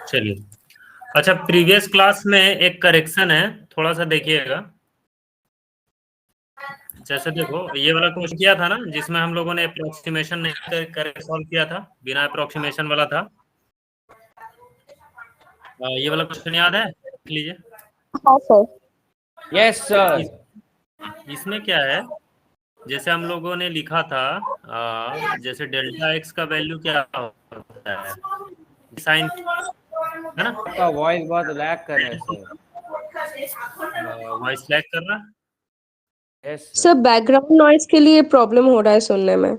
चलिए, अच्छा previous class में एक करेक्शन है, थोड़ा सा देखिएगा। जैसे देखो ये वाला क्वेश्चन किया था ना, जिसमें हम लोगों ने अप्रोक्सीमेशन नहीं करके सॉल्व किया था, बिना अप्रोक्सीमेशन वाला था। ये वाला क्वेश्चन याद है? लिख लीजिए। हाँ सर। Yes sir. इसमें क्या है, जैसे हम लोगों ने लिखा था, जैसे डेल्टा एक्स का वैल्यू क्या होता है, साइन, है ना? आपका वॉइस बहुत लैग कर रहा है सर। वॉइस लैग कर रहा है? यस सर बैकग्राउंड नॉइज के लिए प्रॉब्लम हो रहा है सुनने में।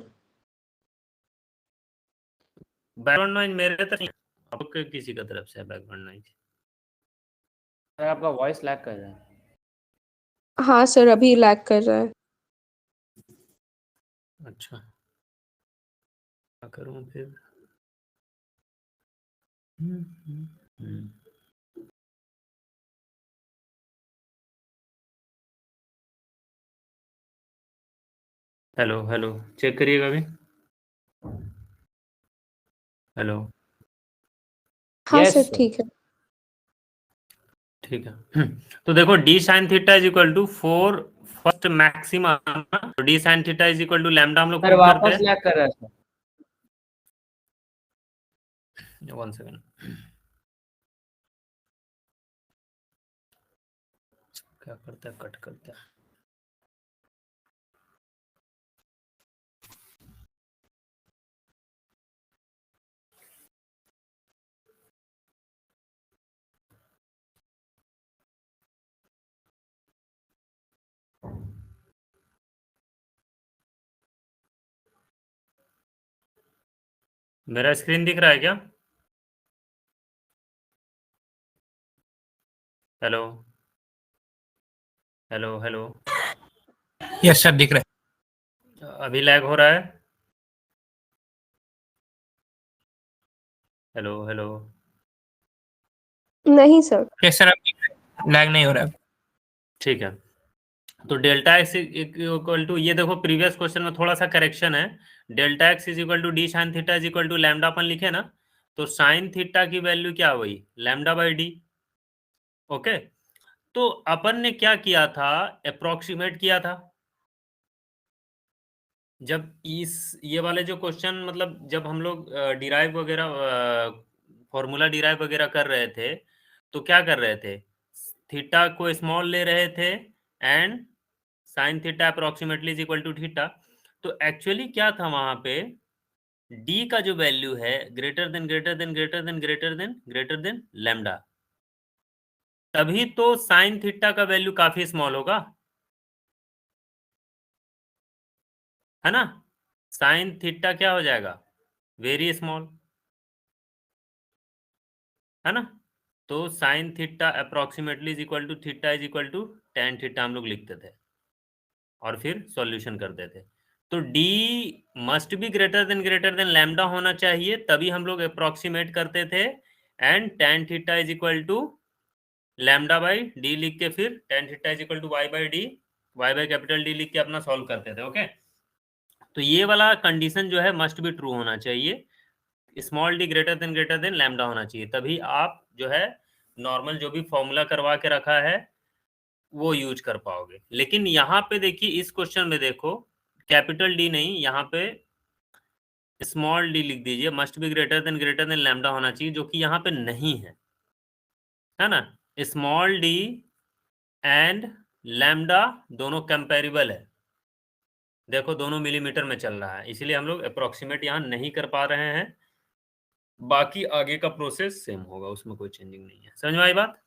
बैकग्राउंड नॉइज मेरे तरफ नहीं, आपके किसी का तरफ से है बैकग्राउंड नॉइज? सर आपका वॉइस लैग कर रहा है। हाँ सर, अभी लैग कर रहा है। अच्छा, क्या करूं फिर? हेलो हेलो, चेक करिएगा अभी। हेलो। हाँ यस सर सर। ठीक है। ठीक है। तो देखो d sine theta is equal to 4 first maxima, तो d sine theta is equal to lambda हम लोग सर प्रूव करते वापस हैं। लैग कर रहा है सर। 1 सेकंड, क्या करता है, कट करता है। मेरा स्क्रीन दिख रहा है क्या? Hello hello hello. Yes sir दिख रहा है। अभी लैग हो रहा है? Hello hello. नहीं सर। यस सर अब दिख रहा है, लैग नहीं हो रहा है। ठीक है, तो डेल्टा एक्स इक्वल टू, ये देखो प्रीवियस क्वेश्चन में थोड़ा सा करेक्शन है। Delta x is equal to d sine theta is equal to lambda अपन लिखे ना, तो साइन थीटा की वैल्यू क्या हुई, लैम्डा बाई डी। ओके, तो अपन ने क्या किया था, अप्रोक्सीमेट किया था। जब इस ये वाले जो क्वेश्चन, मतलब जब हम लोग डिराइव वगैरह, फॉर्मूला डिराइव वगैरह कर रहे थे, तो क्या कर रहे थे, थीटा को स्मॉल ले रहे थे and sine theta approximately is equal to theta. तो एक्चुअली क्या था वहां पे, डी का जो वैल्यू है greater than greater than greater than greater than greater than lambda, तभी तो साइन थीटा का वैल्यू काफी स्मॉल होगा, है ना? साइन थीटा क्या हो जाएगा, वेरी स्मॉल, है ना? तो sine theta approximately is equal to theta is equal to tan theta हम लोग लिखते थे और फिर सॉल्यूशन करते थे। तो d must be greater than lambda होना चाहिए, तभी हम लोग अप्रोक्सीमेट करते थे, and tan theta is equal to lambda by d लिख के फिर tan theta is equal to y by d, y by capital D लिख के अपना सॉल्व करते थे। ओके, तो ये वाला कंडीशन जो है मस्ट बी ट्रू होना चाहिए, small D greater than lambda होना चाहिए, तभी आप जो है नॉर्मल जो भी फॉर्मूला करवा के रखा है वो यूज कर पाओगे। लेकिन यहाँ पे देखिए, इस क्वेश्चन में देखो कैपिटल डी नहीं, यहाँ पे स्मॉल डी लिख दीजिए, must be greater than lambda होना चाहिए, जो कि यहाँ पे नहीं है ना? स्मॉल डी एंड लैम्डा दोनों कंपेरेबल है, देखो दोनों मिलीमीटर में चल रहा है, इसीलिए हम लोग अप्रोक्सीमेट यहाँ नहीं कर पा रहे हैं। बाकी आगे का प्रोसेस सेम होगा, उसमें कोई चेंजिंग नहीं है। समझ में आई बात?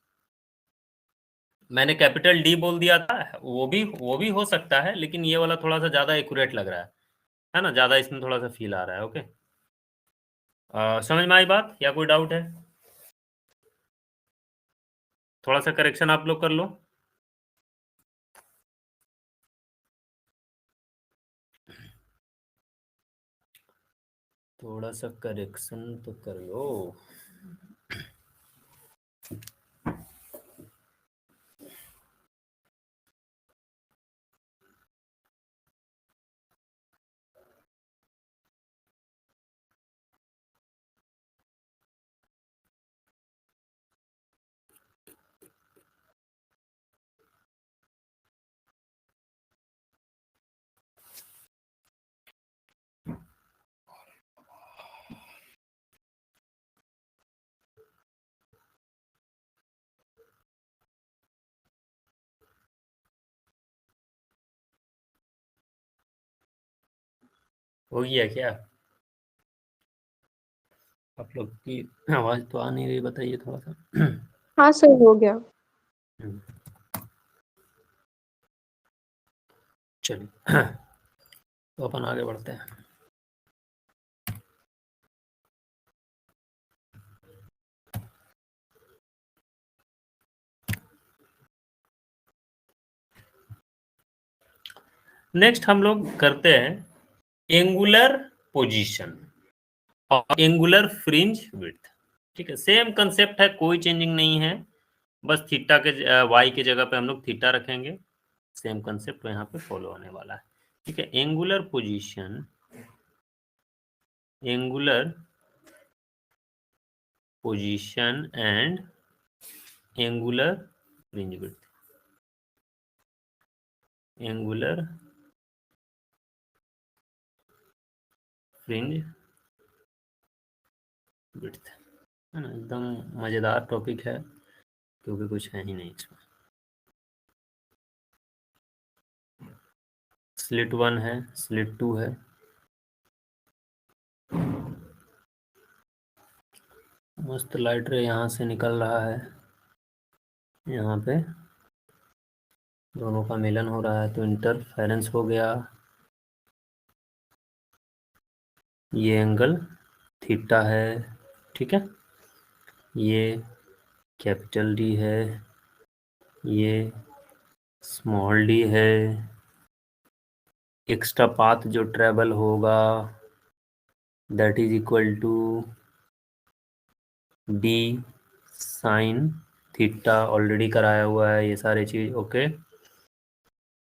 मैंने कैपिटल डी बोल दिया था, वो भी हो सकता है, लेकिन ये वाला थोड़ा सा ज्यादा एक्यूरेट लग रहा है ना? ज्यादा इसमें थोड़ा सा फील आ रहा है। ओके, समझ में आई बात या कोई डाउट है? थोड़ा सा करेक्शन आप लोग कर लो। थोड़ा सा करेक्शन तो कर लो। हो गया क्या? आप लोग की आवाज तो आ नहीं रही, बताइए थोड़ा सा। हाँ सर, हो गया। चलिए तो अपन आगे बढ़ते हैं। नेक्स्ट हम लोग करते हैं एंगुलर पोजीशन और एंगुलर फ्रिंज विड्थ। ठीक है, सेम कंसेप्ट है, कोई चेंजिंग नहीं है, बस थीटा के वाई के जगह पे हम लोग थीटा रखेंगे। सेम कंसेप्ट यहाँ पे फॉलो होने वाला है। ठीक है, angular position, angular position and angular fringe width, angular fringe width, है ना। एकदम मजेदार टॉपिक है क्योंकि कुछ है ही नहीं इसमें। स्लिट 1 है, स्लिट 2 है, मस्त लाइट रे यहाँ से निकल रहा है, यहाँ पे दोनों का मिलन हो रहा है तो इंटरफेरेंस हो गया। ये एंगल थीटा है, ठीक है, ये कैपिटल डी है, ये स्मॉल डी है। एक्स्ट्रा पाथ जो ट्रेवल होगा that is equal to d sine theta, already कराया हुआ है ये सारी चीज। ओके,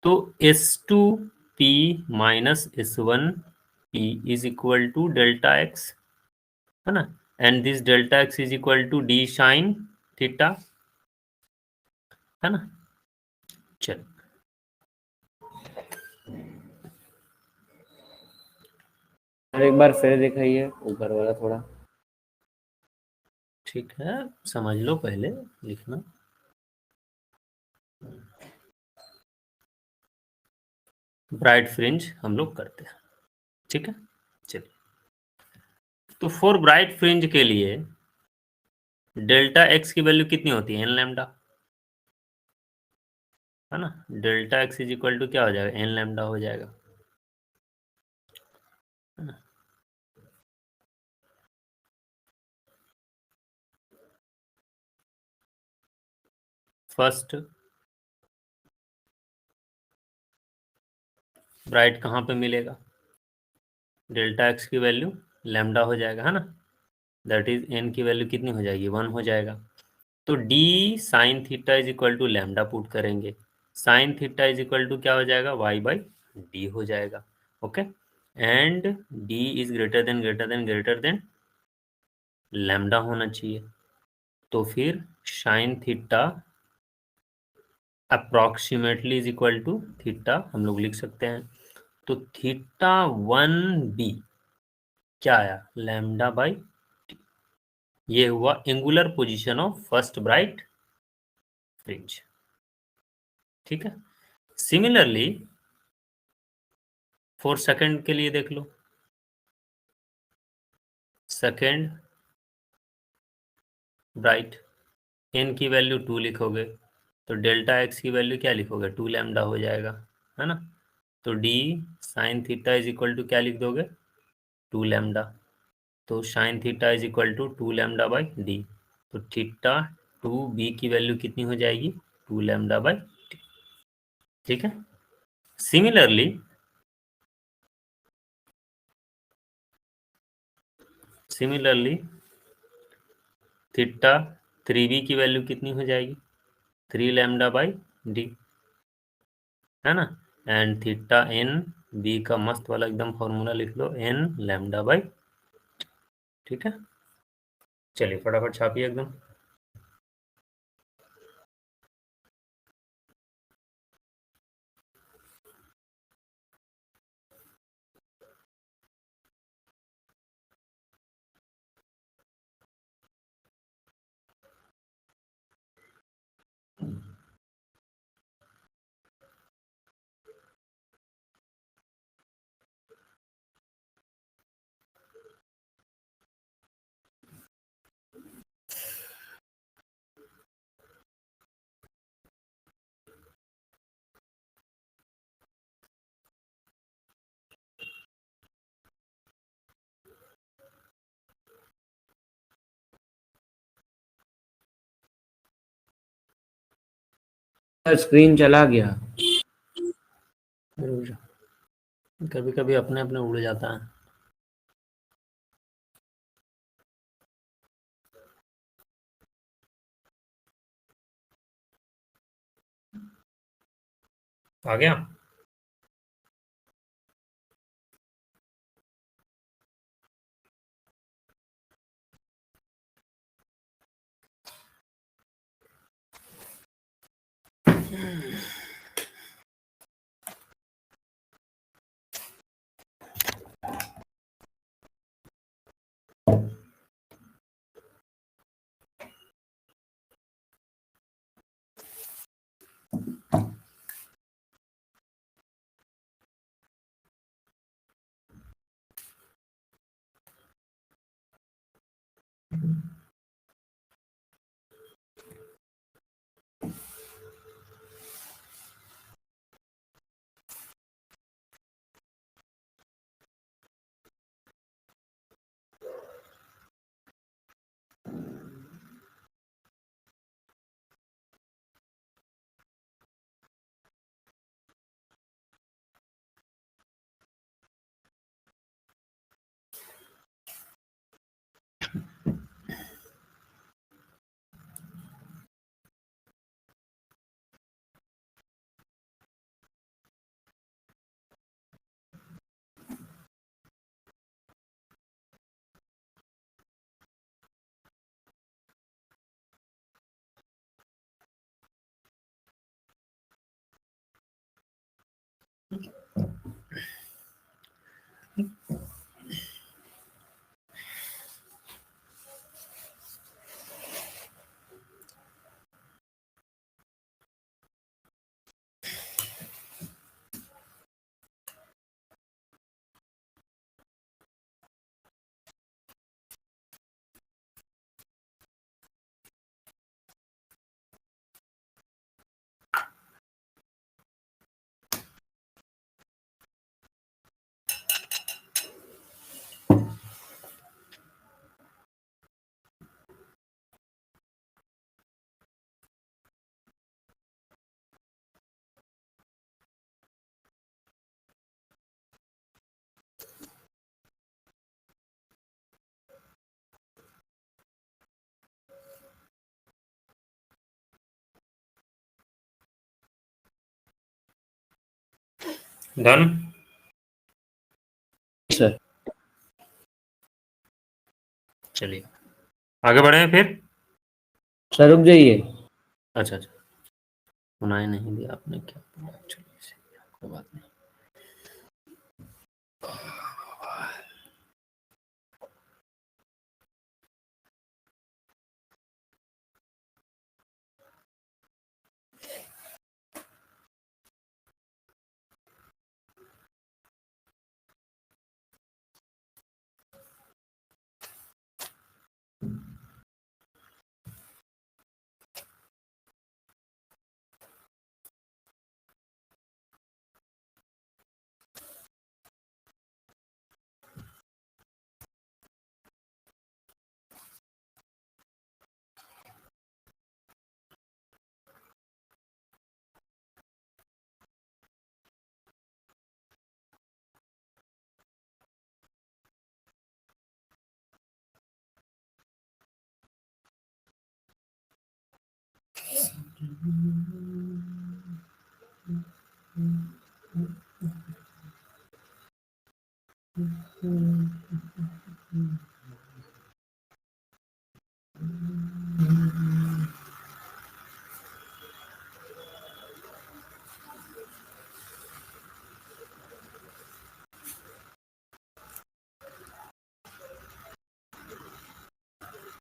तो S2P minus S1P is equal to delta x, है ना, and this delta x is equal to d sine theta, है ना। चल और एक बार फिर दिखाइए ऊपर वाला थोड़ा। ठीक है, समझ लो पहले लिखना। ब्राइट फ्रिंज हम लोग करते हैं, ठीक है। चलिए, तो फॉर ब्राइट फ्रिंज के लिए डेल्टा एक्स की वैल्यू कितनी होती है? एन लैम्डा, है ना। Delta x is equal to क्या हो जाएगा? एन लैम्डा हो जाएगा, है ना। फर्स्ट ब्राइट कहाँ पे मिलेगा? डेल्टा एक्स की वैल्यू लैम्डा हो जाएगा, है ना। दैट इज एन की वैल्यू कितनी हो जाएगी? 1 हो जाएगा। तो d sine theta is equal to lambda put करेंगे, sine theta is equal to क्या हो जाएगा? वाई बाई डी हो जाएगा। Okay, and d is greater than lambda होना चाहिए। तो फिर sine theta approximately is equal to theta हम लोग लिख सकते हैं। तो थीटा 1b क्या आया? लैम्डा बाई, ये हुआ angular position of first bright fringe, ठीक है। सिमिलरली फॉर सेकंड के लिए देख लो, सेकंड ब्राइट, एन की वैल्यू 2 लिखोगे तो डेल्टा एक्स की वैल्यू क्या लिखोगे? 2 लैम्डा हो जाएगा, है ना। तो d sine theta is equal to क्या लिख दोगे? 2 लैम्डा। तो sine theta is equal to 2 lambda by d. तो थीटा 2b की वैल्यू कितनी हो जाएगी? 2 लैम्डा बाई डी, ठीक है। सिमिलरली थीटा 3b की वैल्यू कितनी हो जाएगी? 3 लैम्डा बाई डी, है ना। एंड थीटा एन बी का मस्त वाला एकदम फॉर्मूला लिख लो, एन लैम्डा बाई, ठीक है। चलिए फटाफट छापिए एकदम। सर स्क्रीन चला गया। कभी कभी अपने अपने उड़ जाता है। आ गया। डन। सर चलिए आगे बढ़े फिर। सर रुक जाइए। अच्छा अच्छा, सुनाई नहीं दिया आपने क्या बोला। चलिए कोई बात नहीं।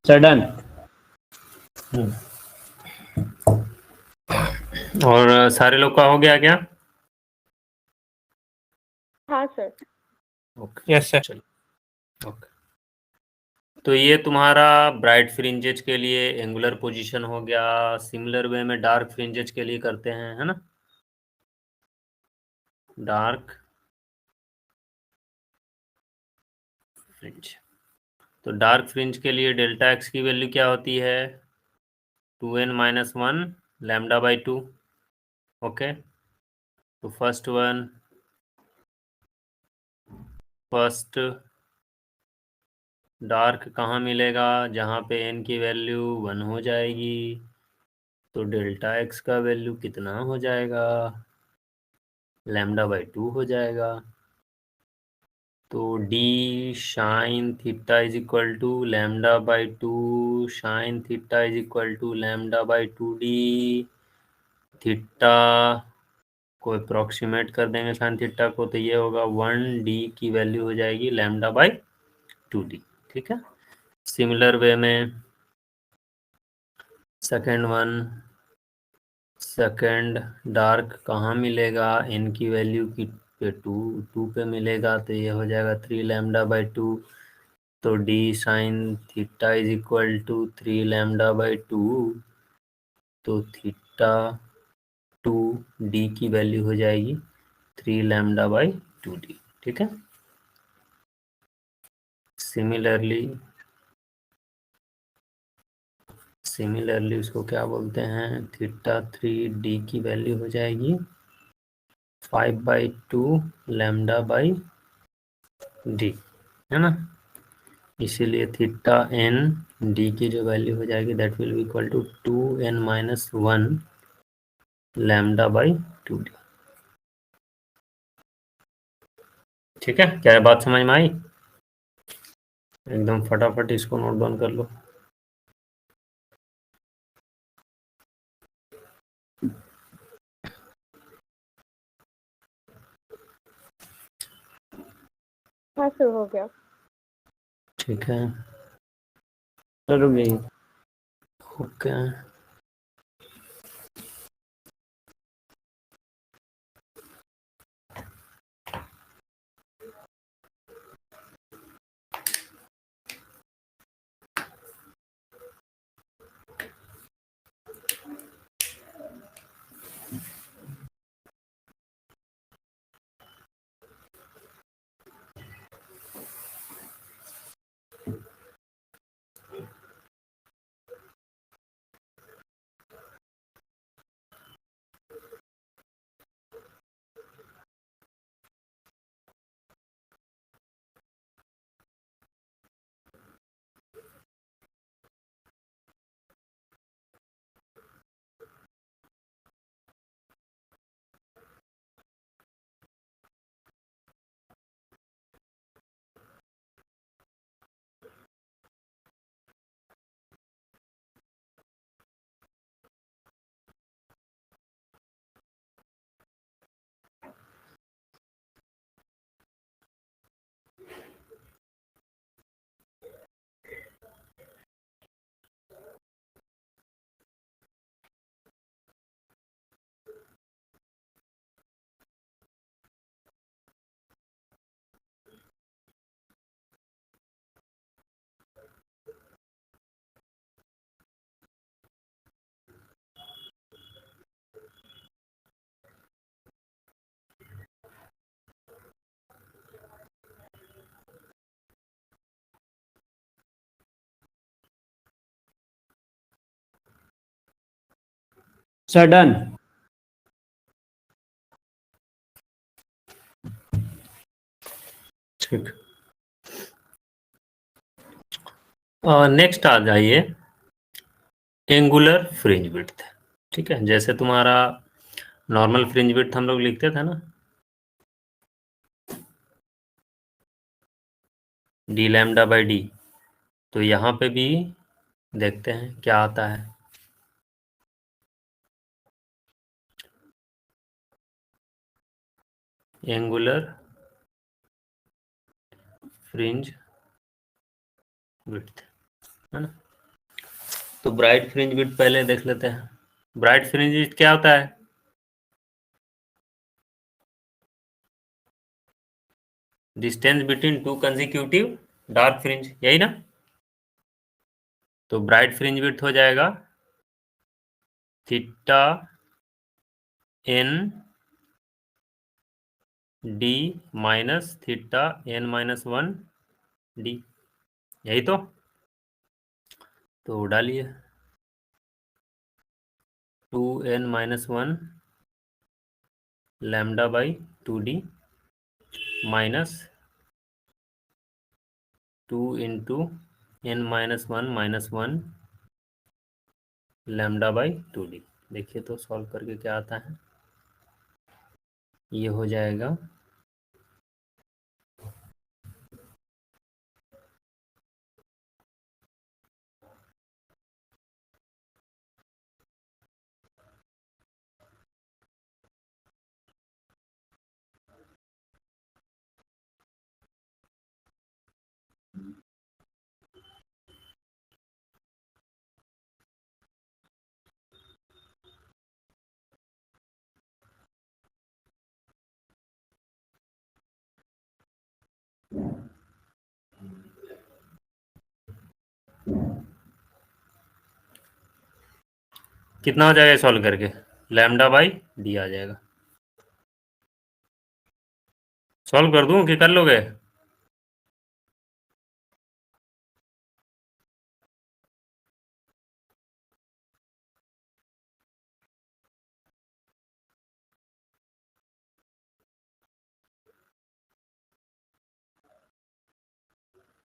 Sir done. और सारे लोग का हो गया क्या? हाँ सर। Okay yes sir. चलिए ओके। तो ये तुम्हारा ब्राइट फ्रिंजेज के लिए एंगुलर पोजीशन हो गया। सिमिलर वे में डार्क फ्रिंजेज के लिए करते हैं, है ना। डार्क फ्रिंज, तो डार्क फ्रिंज के लिए डेल्टा एक्स की वैल्यू क्या होती है? 2n - 1 λ/2। ओके, तो फर्स्ट डार्क कहाँ मिलेगा? जहाँ पे n की वैल्यू 1 हो जाएगी, तो डेल्टा x का वैल्यू कितना हो जाएगा? λ/2 हो जाएगा। तो d sine theta is equal to λ/2 sine theta is equal to λ/2d। Theta को अप्रोक्सीमेट कर देंगे साइन थीटा को, तो ये होगा 1d की वैल्यू हो जाएगी λ/2d। ठीक है। सिमिलर वे में सेकेंड डार्क कहाँ मिलेगा? n की वैल्यू की पे 2 पे मिलेगा, तो ये हो जाएगा 3 λ/2। तो d sine theta is equal to 3 λ/2। तो थीटा 2d की वैल्यू हो जाएगी 3 λ/2d। ठीक है। सिमिलरली उसको क्या बोलते हैं? थीटा 3d की वैल्यू हो जाएगी 5/2 λ/d, है ना। इसीलिए थीटा n d की जो वैल्यू हो जाएगी that will be equal to 2n-1 λ/2d। ठीक है, क्या है बात समझ में आई? एकदम फटाफट इसको नोट डाउन कर लो। हाँ सर, हो गया। ठीक है, रुक गई। ओके। Sir done. ठीक, नेक्स्ट आ जाइए एंगुलर फ्रिंज विड्थ। ठीक है, जैसे तुम्हारा नॉर्मल फ्रिंज विड्थ हम लोग लिखते थे ना, d λ/d, तो यहाँ पे भी देखते हैं क्या आता है। एंगुलर फ्रिंज विड्थ, है ना। तो ब्राइट फ्रिंज विड्थ पहले देख लेते हैं। ब्राइट फ्रिंज विड्थ क्या होता है? Distance between two consecutive dark fringe, यही ना। तो ब्राइट फ्रिंज विड्थ हो जाएगा theta n d minus theta n-1 d, यही तो डालिए 2n-1 lambda by 2d minus 2 into n-1 lambda by 2d। देखिए तो सॉल्व करके क्या आता है, ये हो जाएगा कितना हो जाएगा सॉल्व करके, लैम्डा बाई डी आ जाएगा। सॉल्व कर दूं कि कर लोगे?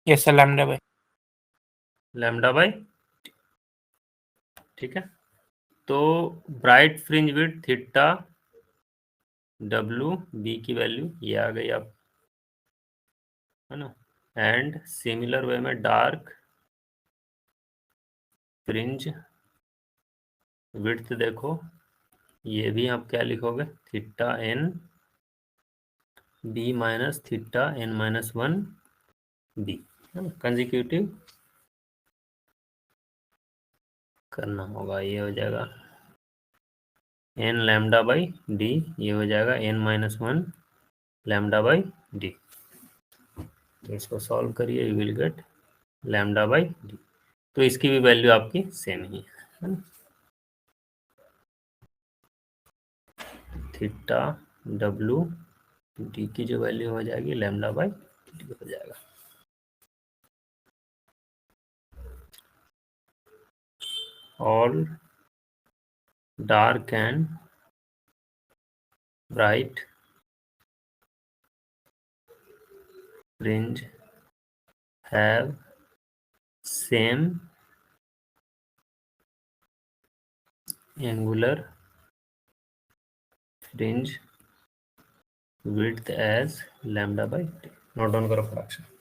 Yes sir, lambda by. Lambda by, ठीक है। तो ब्राइट फ्रिंज विड्थ थीटा डब्ल्यू बी की वैल्यू ये आ गई अब, है ना। एंड सिमिलर वे में डार्क फ्रिंज विड्थ देखो, ये भी आप क्या लिखोगे, theta n b minus theta n-1 b, है ना। कंजिक्यूटिव करना होगा, ये हो जाएगा n लैम्डा बाई डी, ये हो जाएगा n-1 लैम्डा बाई डी। तो इसको सॉल्व करिए, you will get lambda by d. तो इसकी भी वैल्यू आपकी सेम ही है ना। थीटा डब्ल्यू डी की जो वैल्यू हो जाएगी लैम्डा बाई डी हो जाएगा। All dark and bright fringe have same angular fringe width as lambda by t। Note down करो फटाक से।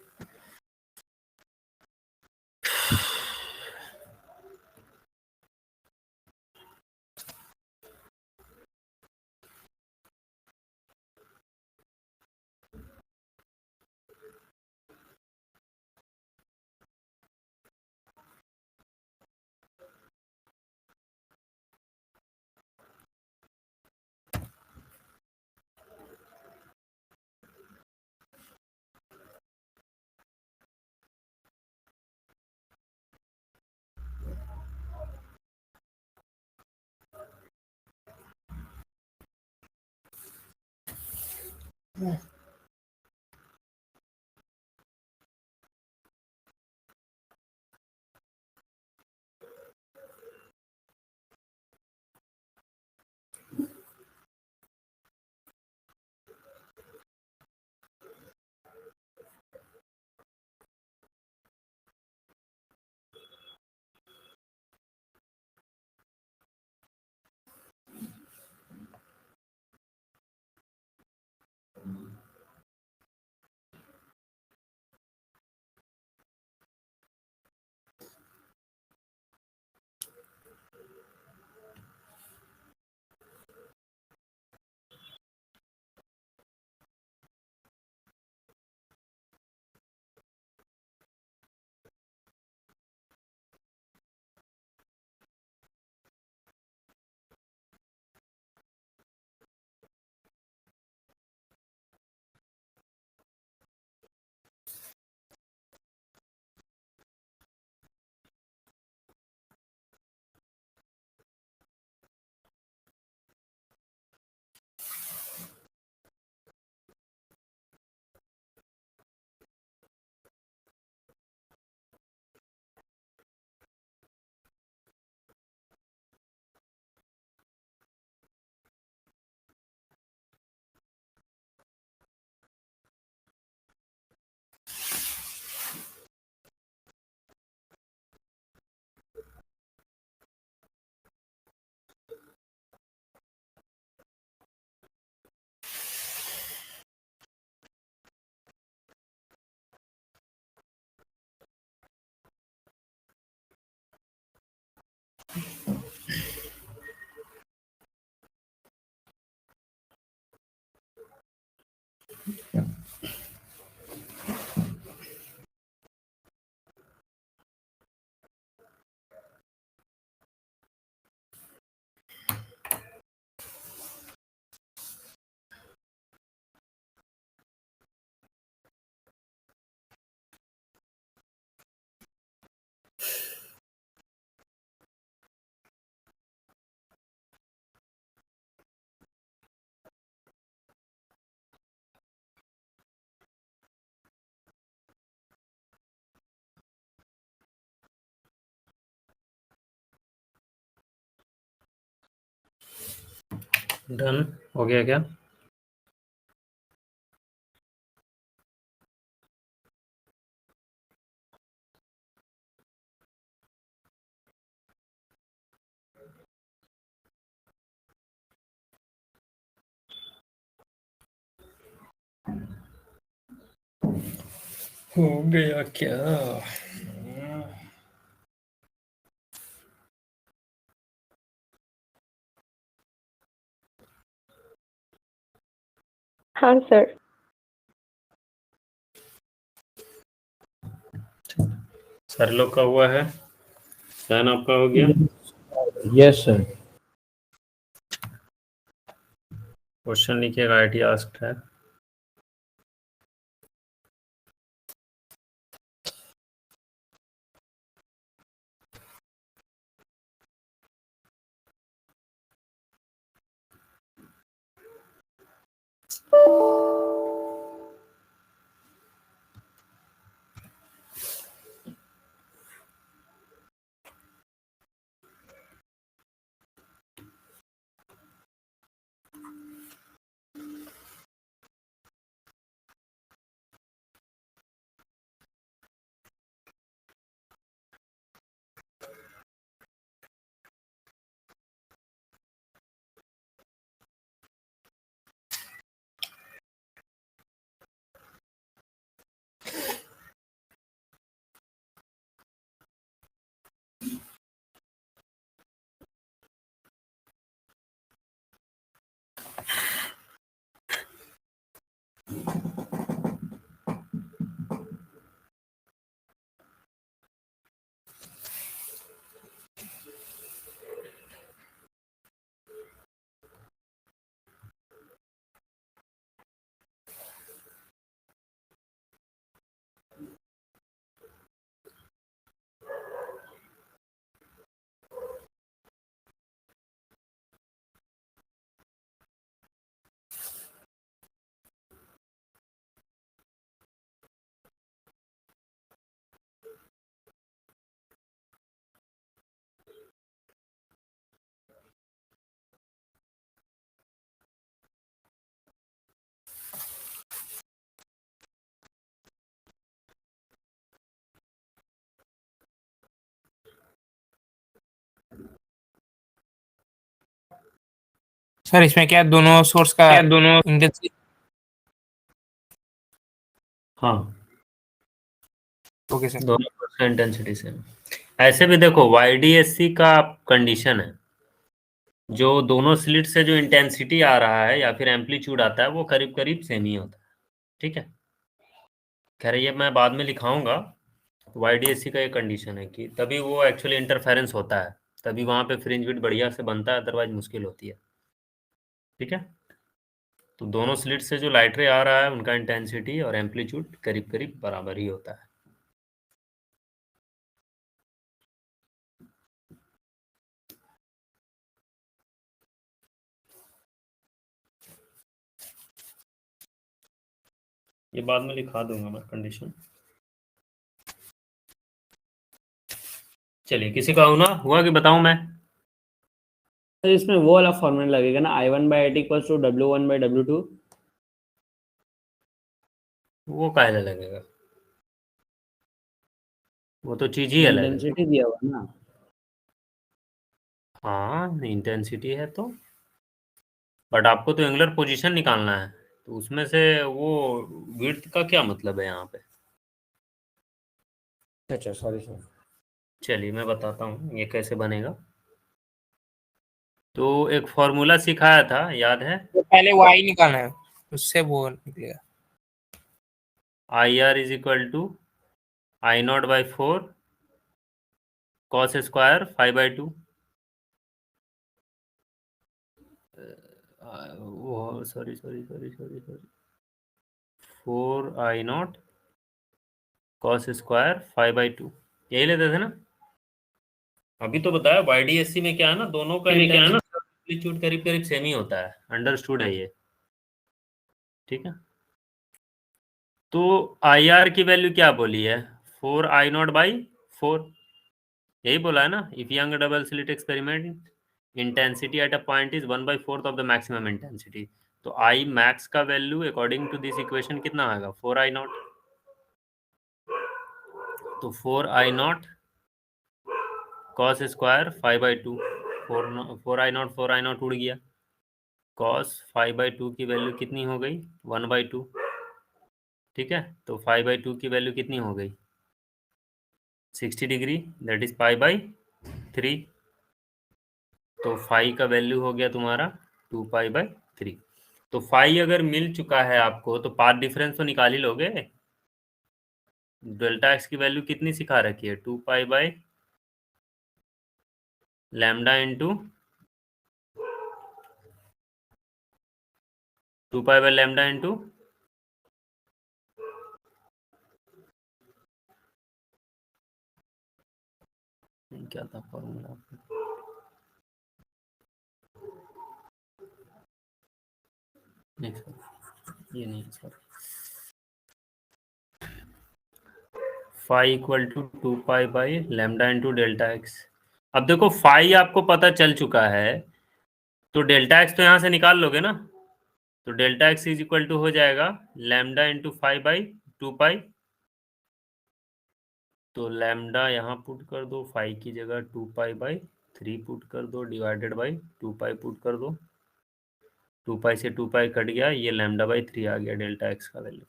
डन हो गया क्या? हो गया क्या? हाँ सर। सर लोग का हुआ है, डन आपका हो गया। Yes sir. क्वेश्चन लिखिएगा, IT आस्क्ड है। सर इसमें क्या दोनों सोर्स का दोनों इंटेंसिटी? हाँ, ओके सर। दोनों सोर्स का इंटेंसिटी सेम। ऐसे भी देखो, YDSC का कंडीशन है, जो दोनों स्लिट से जो इंटेंसिटी आ रहा है या फिर एम्पलीट्यूड आता है वो करीब करीब सेम ही होता है। ठीक है, खैर ये मैं बाद में लिखाऊंगा। YDSC का ये कंडीशन है कि तभी वो एक्चुअली इंटरफेरेंस होता है, तभी वहां पे फ्रिंज विड्थ बढ़िया से बनता है, अदरवाइज मुश्किल होती है। ठीक है, तो दोनों स्लिट से जो लाइट रे आ रहा है उनका इंटेंसिटी और एम्पलीट्यूड करीब करीब बराबर ही होता है। ये बाद में लिखा दूंगा मैं कंडीशन। चलिए, किसी का हुआ कि बताऊं मैं? सर इसमें वो वाला फॉर्मूला लगेगा ना, I1/8 इक्वल्स टू W1/W2। वो काहे लगेगा, वो तो चीज ही अलग है। इंटेंसिटी दिया हुआ ना। हाँ, इंटेंसिटी है तो, बट आपको तो एंगुलर पोजीशन निकालना है, तो उसमें से वो विड्थ का क्या मतलब है यहाँ पे? अच्छा सॉरी सर। चलिए मैं बताता हूँ ये कैसे बनेगा। तो एक फॉर्मूला सिखाया था, याद है? तो पहले y निकालना है, उससे वो निकलेगा। IR is equal to I0/4 cos square 5/2। वो sorry sorry sorry sorry sorry 4I0 cos square 5/2, यही लेते थे ना? अभी तो बताया YDSC में क्या है ना, दोनों का में क्या है ना। एम्पलीट्यूड करीब करीब सेम ही होता है, अंडरस्टूड है ये। ठीक है, तो IR की वैल्यू क्या बोली है? 4I0/4, यही बोला है ना, if Young double slit experiment intensity at a point is 1/4 of the maximum intensity. तो आई मैक्स का value according to this equation कितना आएगा, 4I0। तो 4I0 कॉस स्क्वायर 5/2, 4I0 उड़ गया, कॉस 5/2 की वैल्यू कितनी हो गई, 1/2। ठीक है, तो 5/2 की वैल्यू कितनी हो गई, 60 डिग्री, दैट इज π/3। तो फाई का वैल्यू हो गया तुम्हारा 2π/3। तो फाई अगर मिल चुका है आपको तो पाथ डिफरेंस तो निकाल ही लोगे। डेल्टा एक्स की वैल्यू कितनी सिखा रखी है, 2π/λ इंटू 2π/λ इंटू क्या था फॉर्मूला, नहीं सर ये नहीं sir, phi equal to 2π/λ into delta x. अब देखो फाई आपको पता चल चुका है तो डेल्टा एक्स तो यहाँ से निकाल लोगे ना। तो delta x is equal to हो जाएगा लैम्डा इंटू 5/2π। तो लैम्डा यहाँ पुट कर दो, 5 की जगह 2π/3 पुट कर दो, डिवाइडेड बाई 2π पुट कर दो, 2π से 2π कट गया, ये λ/3 आ गया डेल्टा एक्स का वैल्यू,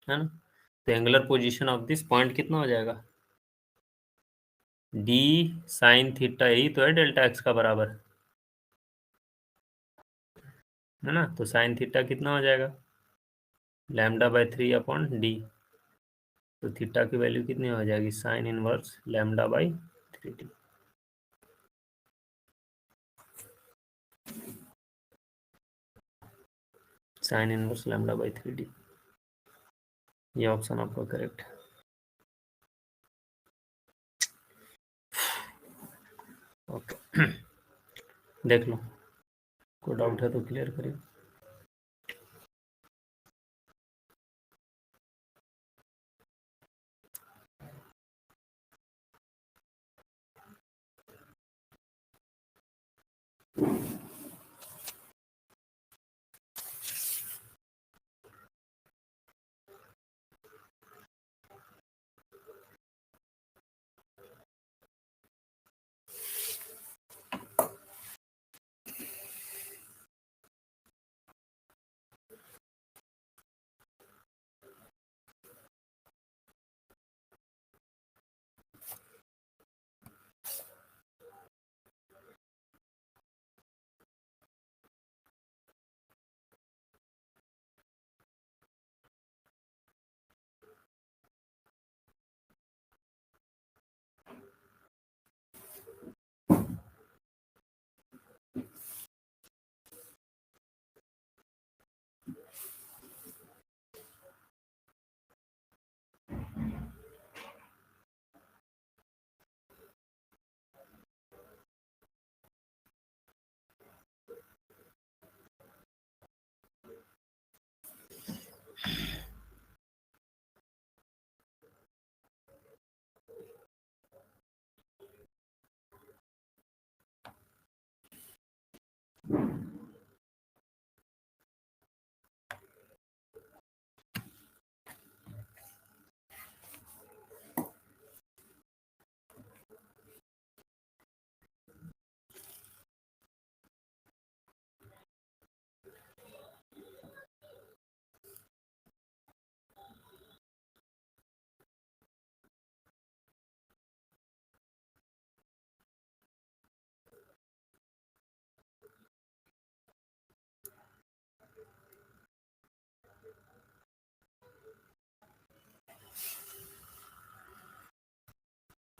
है ना। तो angular position of this point कितना हो जाएगा, d sin थीटा, यही तो है डेल्टा एक्स का बराबर, है ना। तो साइन थीटा कितना हो जाएगा, λ/3/d। तो थीटा की वैल्यू कितनी हो जाएगी, sine inverse λ/3d। Sine inverse λ/3d, ये ऑप्शन आपका करेक्ट है। ओके देख लो, कोई डाउट है तो क्लियर करिए।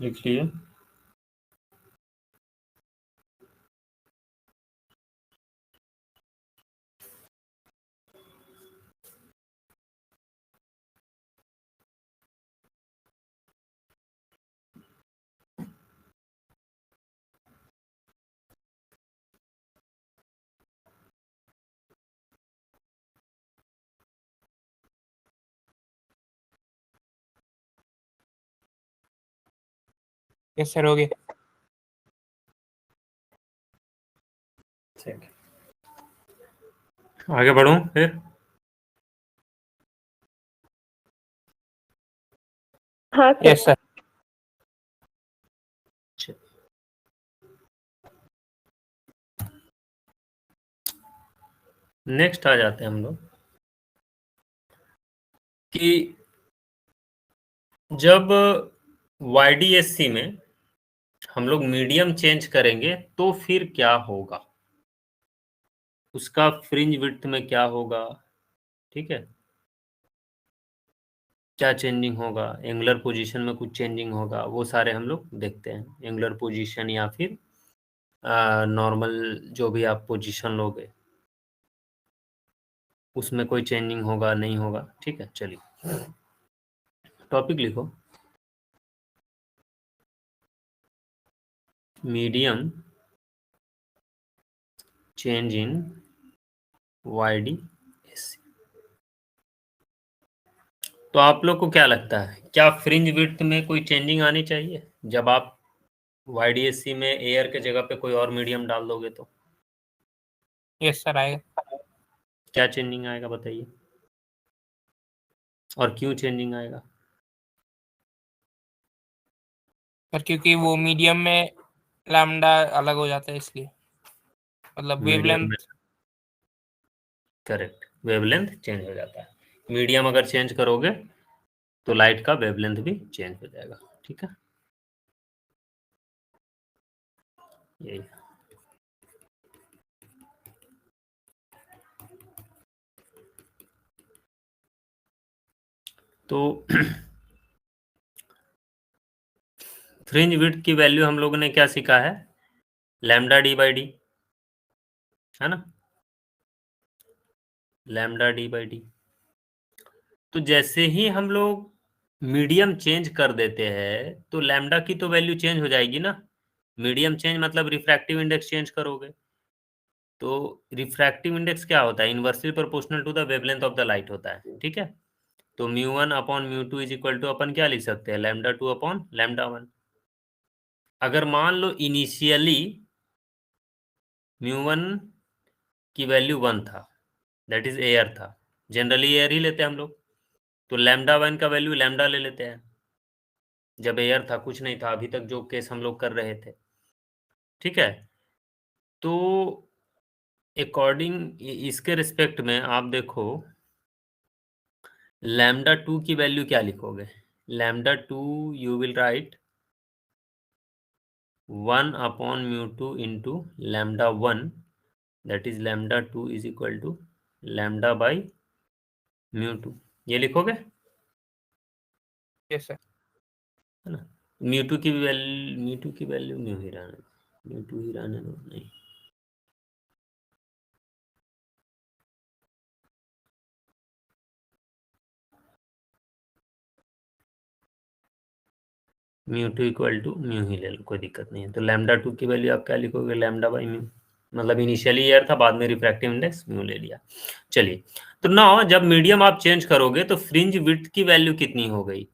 लिख लिए। यस सर हो गया। आगे बढ़ूं फिर? हाँ सर। Yes sir. नेक्स्ट आ जाते हैं हम लोग कि जब YDSC में हम लोग मीडियम चेंज करेंगे तो फिर क्या होगा, उसका फ्रिंज विड्थ में क्या होगा, ठीक है, क्या चेंजिंग होगा, एंगुलर पोजीशन में कुछ चेंजिंग होगा, वो सारे हम लोग देखते हैं। एंगुलर पोजीशन या फिर नॉर्मल जो भी आप पोजीशन लोगे उसमें कोई चेंजिंग होगा नहीं होगा, ठीक है। चलिए टॉपिक लिखो, मीडियम चेंज इन YDSC। तो आप लोग को क्या लगता है, क्या फ्रिंज विड्थ में कोई चेंजिंग आनी चाहिए जब आप YDSC में एयर के जगह पे कोई और मीडियम डाल दोगे तो? यस सर आएगा। क्या चेंजिंग आएगा बताइए, और क्यों चेंजिंग आएगा? सर क्योंकि वो मीडियम में लैम्डा अलग हो जाता है इसलिए, मतलब मीडियम में, वेवलेंथ। करेक्ट, वेवलेंथ चेंज हो जाता है। मीडियम अगर चेंज करोगे तो लाइट का वेवलेंथ भी चेंज हो जाएगा, ठीक है। यही तो फ्रिंज विड्थ की वैल्यू हम लोगों ने क्या सीखा है, लैम्डा d/d, है ना, लैम्डा d/d। तो जैसे ही हम लोग मीडियम चेंज कर देते हैं तो लैम्डा की तो वैल्यू चेंज हो जाएगी ना। मीडियम चेंज मतलब रिफ्रैक्टिव इंडेक्स चेंज करोगे, तो रिफ्रैक्टिव इंडेक्स क्या होता है, inversely proportional to the wavelength of the light होता है, ठीक है। तो μ1/μ2 इज इक्वल टू अपन क्या लिख सकते हैं, λ2/λ1। अगर मान लो इनिशियली μ1 की वैल्यू 1 था, दैट इज एयर था, जनरली एयर ही लेते हैं हम लोग, तो λ1 का वैल्यू लैम्डा ले लेते हैं। जब एयर था कुछ नहीं था, अभी तक जो केस हम लोग कर रहे थे, ठीक है। तो अकॉर्डिंग इसके रिस्पेक्ट में आप देखो λ2 की वैल्यू क्या लिखोगे, λ2 you will write 1/μ2 into λ1, that is λ2 is equal to λ/μ2, ये लिखोगे, यस सर। है ना। म्यू2 की वैल्यू म्यू ही रहने दो, नहीं μ2 इक्वल टू म्यू ही ले लो, कोई दिक्कत नहीं है। तो λ2 की वैल्यू आप क्या लिखोगे, λ/μ, मतलब इनिशियली एयर था, बाद में रिफ्रैक्टिव इंडेक्स म्यू ले लिया। चलिए, तो नाउ जब मीडियम आप चेंज करोगे तो फ्रिंज विड्थ की वैल्यू कितनी हो गई,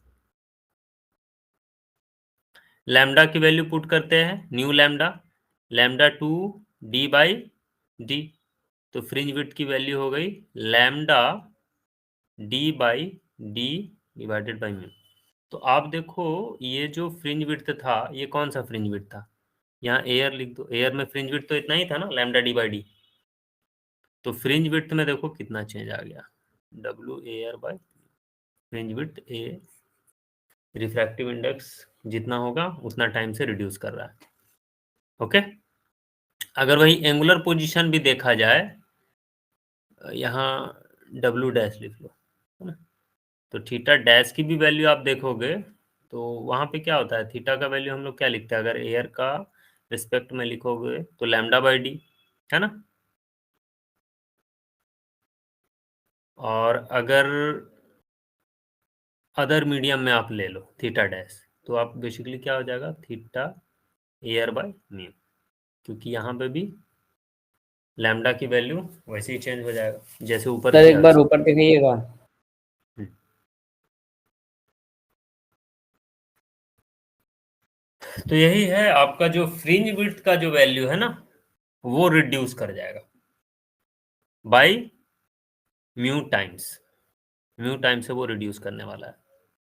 लैम्डा की वैल्यू पुट करते हैं, न्यू λ2 d/d, तो फ्रिंज विड्थ की वैल्यू हो गई λ/d/d डिवाइडेड बाई म्यू। तो आप देखो ये जो फ्रिंज विड्थ था, ये कौन सा फ्रिंज विड्थ था, यहाँ एयर लिख दो, एयर में फ्रिंज विड्थ तो इतना ही था ना, λ/d/d। तो फ्रिंज विड्थ में देखो कितना चेंज आ गया, W air by fringe width A, refractive index जितना होगा उतना टाइम से रिड्यूस कर रहा है, ओके। अगर वही एंगुलर पोजीशन भी देखा जाए, यहाँ W' लिख लो, है ना। तो थीटा डैश की भी वैल्यू आप देखोगे तो वहां पे क्या होता है, थीटा का वैल्यू हम लोग क्या लिखते हैं, अगर एयर का रिस्पेक्ट में लिखोगे तो λ/d, है ना। और अगर अदर मीडियम में आप ले लो थीटा डैश, तो आप बेसिकली क्या हो जाएगा, थीटा एयर बाय म्यू, क्योंकि यहाँ पे भी लैम्डा की वैल्यू वैसे ही चेंज हो जाएगा जैसे ऊपर सर किया एक बार वैसे। ऊपर दिखाइएगा। तो यही है आपका जो फ्रिंज विड्थ का जो वैल्यू है ना, वो रिड्यूस कर जाएगा बाय म्यू टाइम्स से वो रिड्यूस करने वाला है,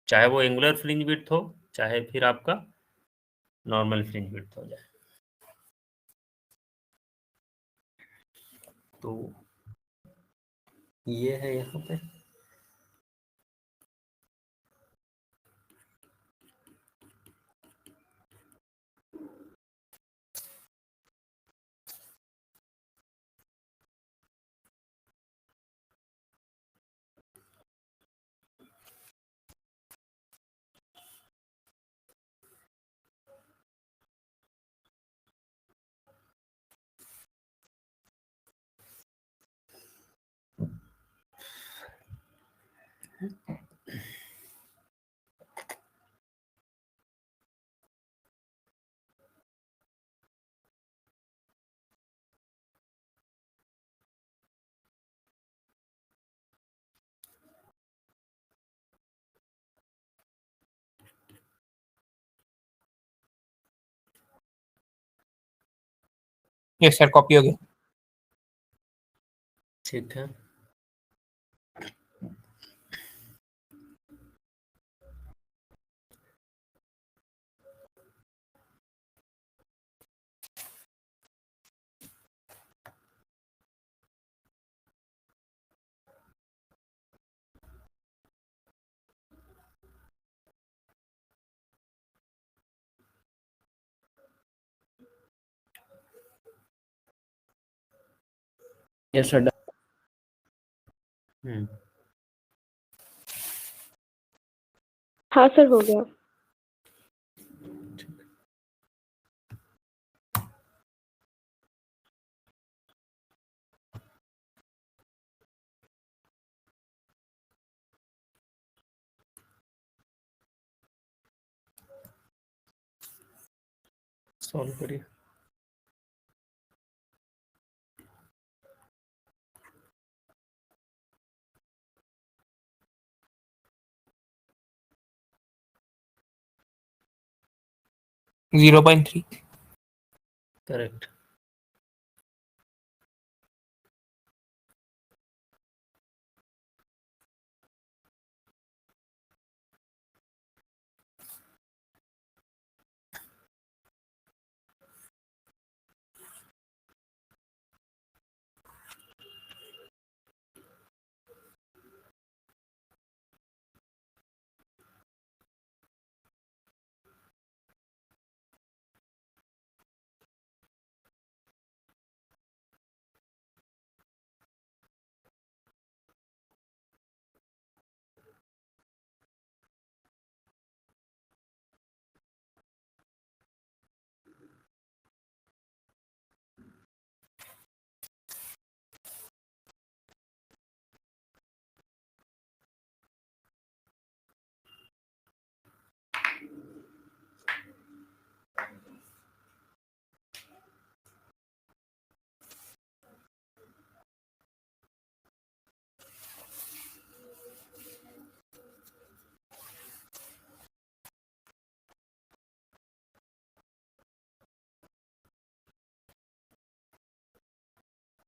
चाहे वो एंगुलर फ्रिंज विड्थ हो चाहे फिर आपका नॉर्मल फ्रिंज विड्थ हो जाए। तो ये है यहाँ पे यस सर, कॉपी हो गया। ठीक है। Yes sir. हाँ सर, हो गया। सॉल्व करिए। जीरो 0.3। करेक्ट।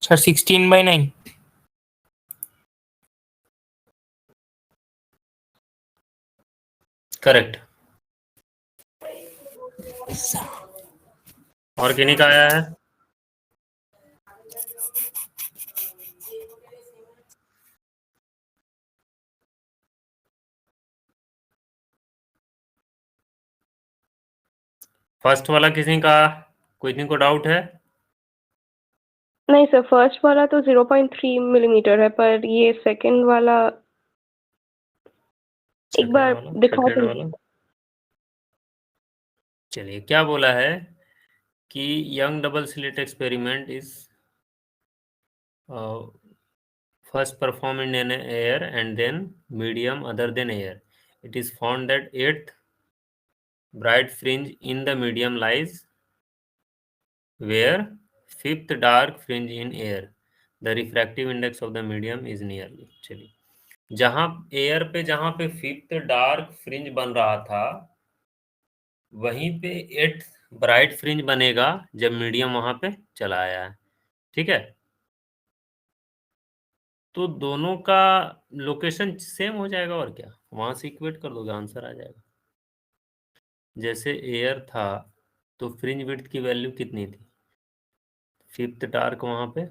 सर 16/9। करेक्ट। और किन्हीं का आया है? फर्स्ट वाला किसी का, कोई को डाउट है? नहीं सर, फर्स्ट वाला तो 0.3 मिलीमीटर है, पर ये सेकंड वाला एक बार दिखा सेकंड वाला दीजिए। चलिए, क्या बोला है कि young double slit experiment is first performed in air and then medium other than air. It is found that eighth bright fringe in the medium lies where fifth dark fringe in air. The refractive index of the medium is nearly. चलिए, जहां air पे fifth dark fringe बन रहा था वहीं पे eighth bright fringe बनेगा जब मीडियम वहां पे चला आया है, ठीक है। तो दोनों का लोकेशन सेम हो जाएगा और क्या, वहां से इक्वेट कर दोगे आंसर आ जाएगा। जैसे एयर था तो फ्रिंज विड्थ की वैल्यू कितनी थी, फिफ्थ डार्क वहां पे,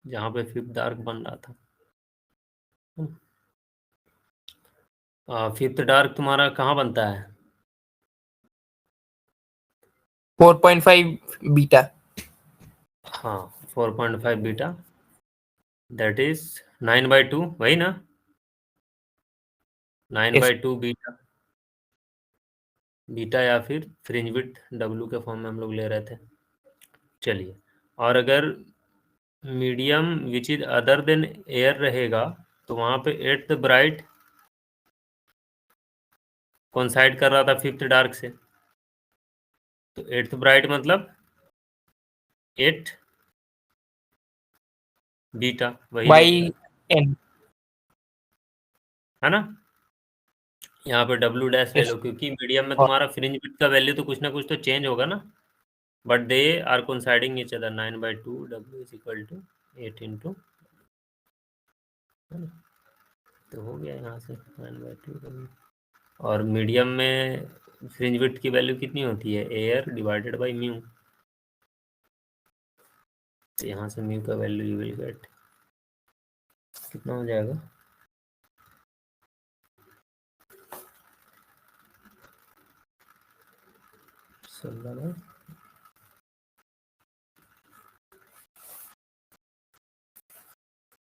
जहां पे फिफ्थ डार्क बन रहा था। फिफ्थ डार्क तुम्हारा कहाँ बनता है, 4.5 बीटा। हाँ 4.5 बीटा, दैट इज 9/2, वही ना, 9/2 बीटा, बीटा या फिर फ्रिंज विड्थ डब्ल्यू के फॉर्म में हम लोग ले रहे थे। चलिए, और अगर medium which is other than air रहेगा तो वहां पे एट्थ ब्राइट कोइंसाइड कर रहा था फिफ्थ डार्क से, तो एट्थ ब्राइट मतलब 8 बीटा, वही बाई लोग, एन। है ना। यहाँ पे डब्ल्यू डैश ले यस। लो क्योंकि मीडियम में और तुम्हारा फ्रिंज विड्थ का वैल्यू तो कुछ ना कुछ तो चेंज होगा ना, but they are coinciding each other, 9/2 डब्ल्यू इज इक्वल टू 8 इंटू, तो हो गया यहाँ से 9/2। और मीडियम में फ्रिंज विड्थ की वैल्यू कितनी होती है, एयर डिवाइडेड बाई म्यू, तो यहाँ से म्यू का वैल्यू यू विल गेट कितना हो जाएगा,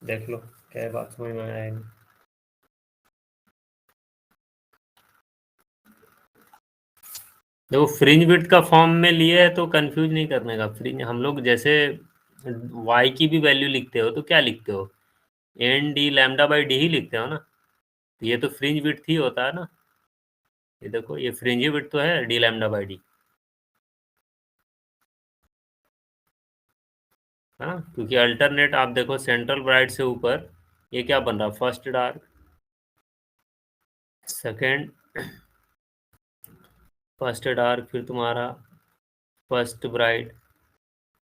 देख लो क्या बात समझ में आया है। देखो फ्रिंज विड्थ का फॉर्म में लिए है तो कंफ्यूज नहीं करने का, फ्रिंज हम लोग जैसे वाई की भी वैल्यू लिखते हो तो क्या लिखते हो, n d lambda by d ही लिखते हो ना, तो ये तो फ्रिंज विड्थ ही होता है ना, ये देखो ये फ्रिंज विड्थ तो है डी लैम्डा बाई डी, है ना, क्योंकि अल्टरनेट आप देखो सेंट्रल ब्राइट से ऊपर ये क्या बन रहा, first dark, second first dark, फिर तुम्हारा फर्स्ट ब्राइट,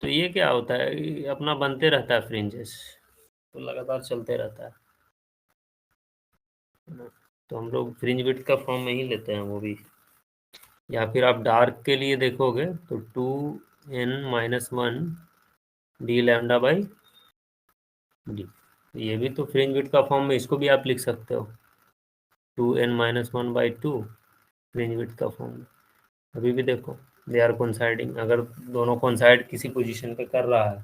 तो ये क्या होता है, ये अपना बनते रहता है फ्रिंजेस, तो लगातार चलते रहता है ना? तो हम लोग फ्रिंज विड्थ का फॉर्म में ही लेते हैं वो भी, या फिर आप डार्क के लिए देखोगे तो 2n-1 D lambda by D, ये भी तो फ्रिंज विड्थ का फॉर्म में, इसको भी आप लिख सकते हो 2n-1/2 फ्रिंज विड्थ का फॉर्म में। अभी भी देखो दे आर कोइंसाइडिंग, अगर दोनों कोइंसाइड किसी पोजीशन पे कर रहा है,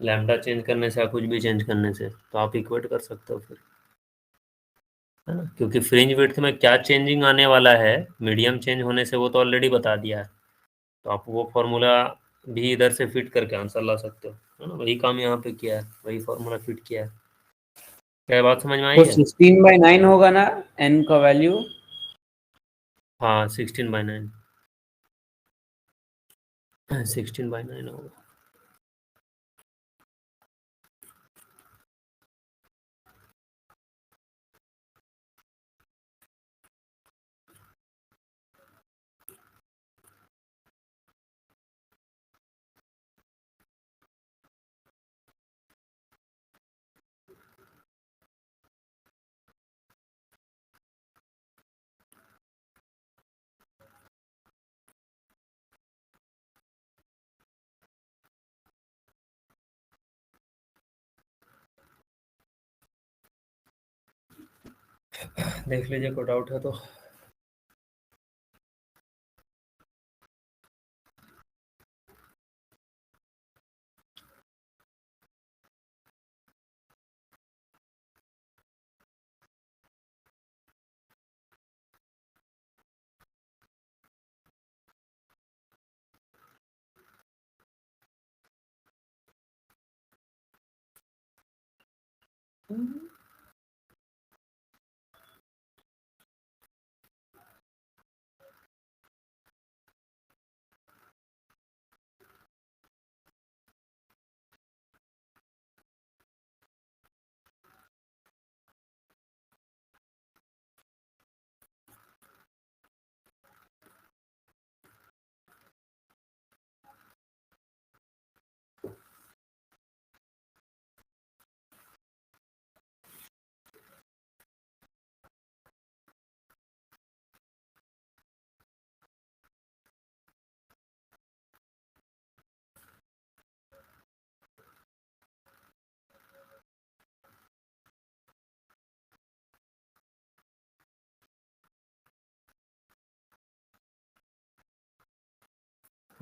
लैम्डा चेंज करने से या कुछ भी चेंज करने से, तो आप इक्वेट कर सकते हो फिर, है ना, क्योंकि फ्रिंज विड्थ में क्या चेंजिंग आने वाला है मीडियम चेंज होने से वो तो ऑलरेडी बता दिया है, तो आप वो फॉर्मूला भी इधर से फिट करके आंसर ला सकते हो, है ना, वही काम यहाँ पे किया है, वही फॉर्मूला फिट किया है। क्या बात समझ में आई तो है, 16/9 होगा ना n का वैल्यू। हाँ 16/9, 16/9 होगा। देख लीजिए कोई डाउट है तो।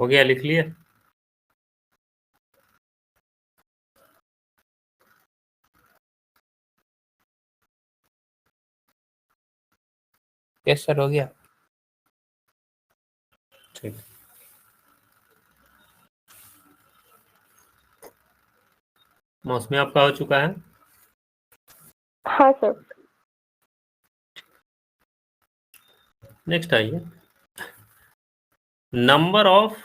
हो गया, लिख लिए? यस सर, हो गया। ठीक। मौसमी आपका हो चुका है? हाँ सर। नेक्स्ट आइए, number of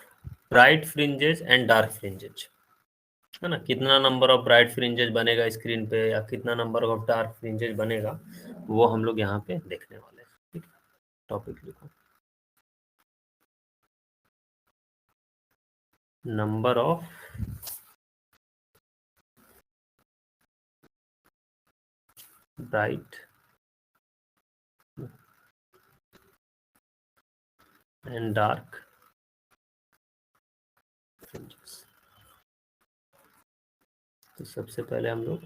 bright fringes and dark fringes, है ना, कितना नंबर ऑफ ब्राइट फ्रिंजेस बनेगा स्क्रीन पे या कितना नंबर ऑफ डार्क फ्रिंजेस बनेगा, वो हम लोग यहाँ पे देखने वाले हैं। ठीक है, टॉपिक लिखो, number of bright and dark fringes. तो सबसे पहले हम लोग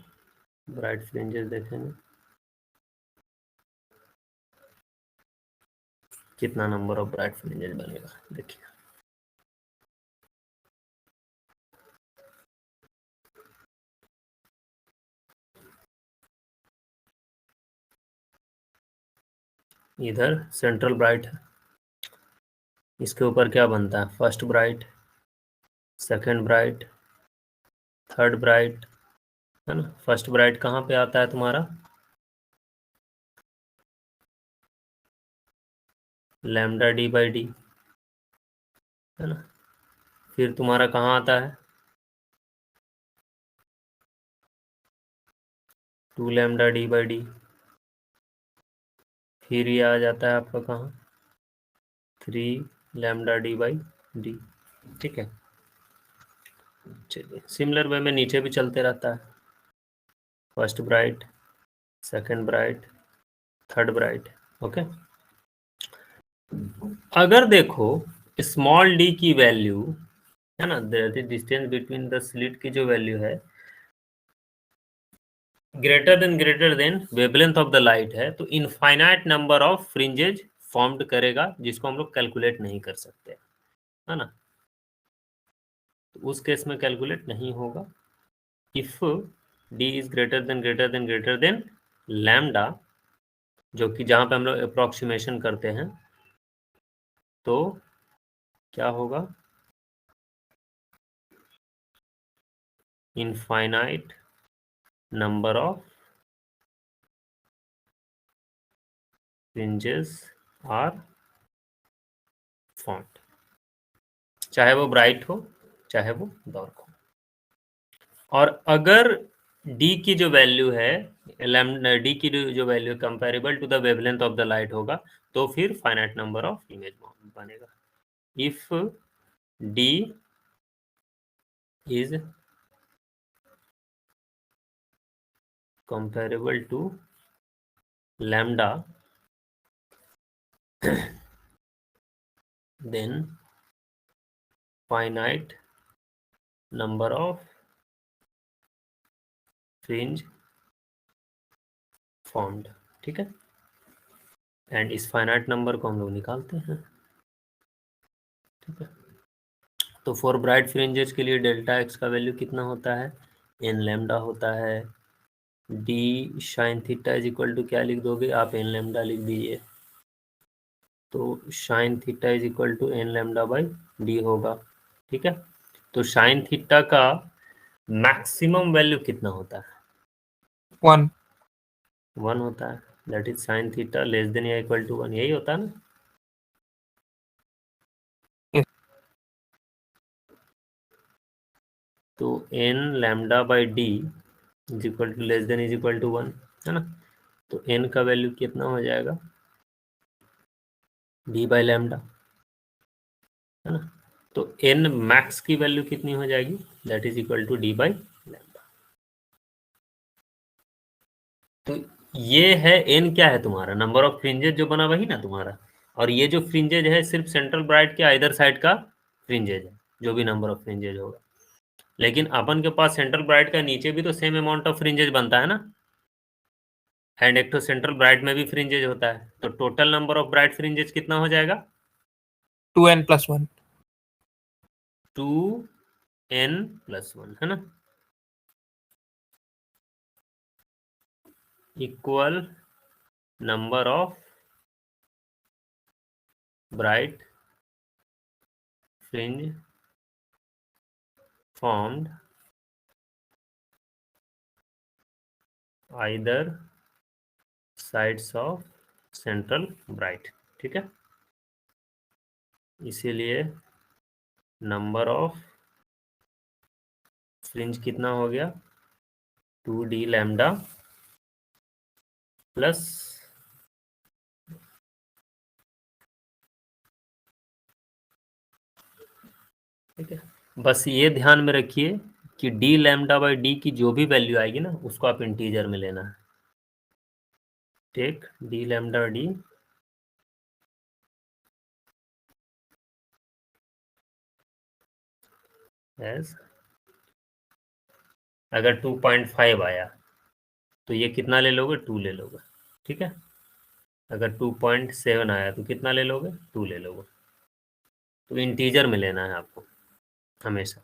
ब्राइट फ्रिंजेस देखेंगे, कितना नंबर ऑफ ब्राइट फ्रिंजेस बनेगा। देखिए, इधर सेंट्रल ब्राइट है, इसके ऊपर क्या बनता है, first bright, second bright, third bright, है ना। फर्स्ट ब्राइट कहाँ पे आता है तुम्हारा, लैम्डा डी बाई डी, है ना। फिर तुम्हारा कहाँ आता है, 2 लैम्डा डी बाई डी। फिर ये आ जाता है आपका कहाँ, 3 लैम्डा डी बाई डी। ठीक है, चलिए सिमिलर वे में नीचे भी चलते रहता है, first bright, second bright, third bright. Okay, अगर देखो स्मॉल डी की वैल्यू, है ना, डिस्टेंस बिटवीन द स्लिट की जो वैल्यू है greater then wavelength of the light है, तो infinite number of fringes formed करेगा, जिसको हम लोग कैलकुलेट नहीं कर सकते, है ना। तो उस केस में कैलकुलेट नहीं होगा। If d is greater than lambda, जो कि जहां पे हम लोग अप्रोक्सीमेशन करते हैं, तो क्या होगा, infinite number of fringes are formed, चाहे वो ब्राइट हो चाहे वो डार्क हो। और अगर डी की जो वैल्यू है, डी की जो value comparable to the wavelength of the light होगा, तो फिर फाइनाइट नंबर ऑफ इमेज बनेगा। If d is comparable to lambda, then finite number of fringe formed। ठीक है, एंड इस फाइनाइट नंबर को हम लोग निकालते हैं। ठीक है, तो फॉर ब्राइट फ्रिंजेस के लिए डेल्टा एक्स का वैल्यू कितना होता है, एन लैम्डा होता है। D sine theta is equal to क्या लिख दोगे आप, एन लैम्डा लिख दीजिए, तो sine theta is equal to n lambda by d होगा। ठीक है, तो शाइन थीटा का मैक्सिमम वैल्यू कितना होता है, 1 होता है, that is sine theta less than या इक्वल टू 1, यही होता है ना। Yes. तो n lambda by d is equal to less than is equal to 1, है ना। तो एन का वैल्यू कितना हो जाएगा, डी बाई लैम्डा, है ना। तो एन मैक्स की वैल्यू कितनी हो जाएगी, that is equal to d by lambda. तो ये है एन, क्या है तुम्हारा नंबर ऑफ फ्रिंजेज जो बना वही ना तुम्हारा, और ये जो फ्रिंजेज है सिर्फ सेंट्रल ब्राइट के इधर साइड का फ्रिंजेज है, जो भी नंबर ऑफ फ्रिंजेज होगा। लेकिन अपन के पास सेंट्रल ब्राइट का नीचे भी तो सेम अमाउंट ऑफ फ्रिंजेज बनता है ना, एंड एक तो सेंट्रल ब्राइट में भी फ्रिंजेज होता है, तो total number of bright fringes कितना हो जाएगा, 2n+1। 2n+1 है ना, equal number of bright fringe formed either sides of central bright। ठीक है, इसीलिए नंबर ऑफ फ्रिंज कितना हो गया 2d लैम्डा प्लस ठीक है। बस ये ध्यान में रखिए कि d लैम्डा बाई डी की जो भी वैल्यू आएगी ना उसको आप इंटीजर में लेना है। Take d lambda d as, अगर 2.5 आया तो ये कितना ले लोगे 2 ले लोगे। ठीक है, अगर 2.7 आया तो कितना ले लोगे 2 ले लोगे। तो इंटीजर में लेना है आपको हमेशा।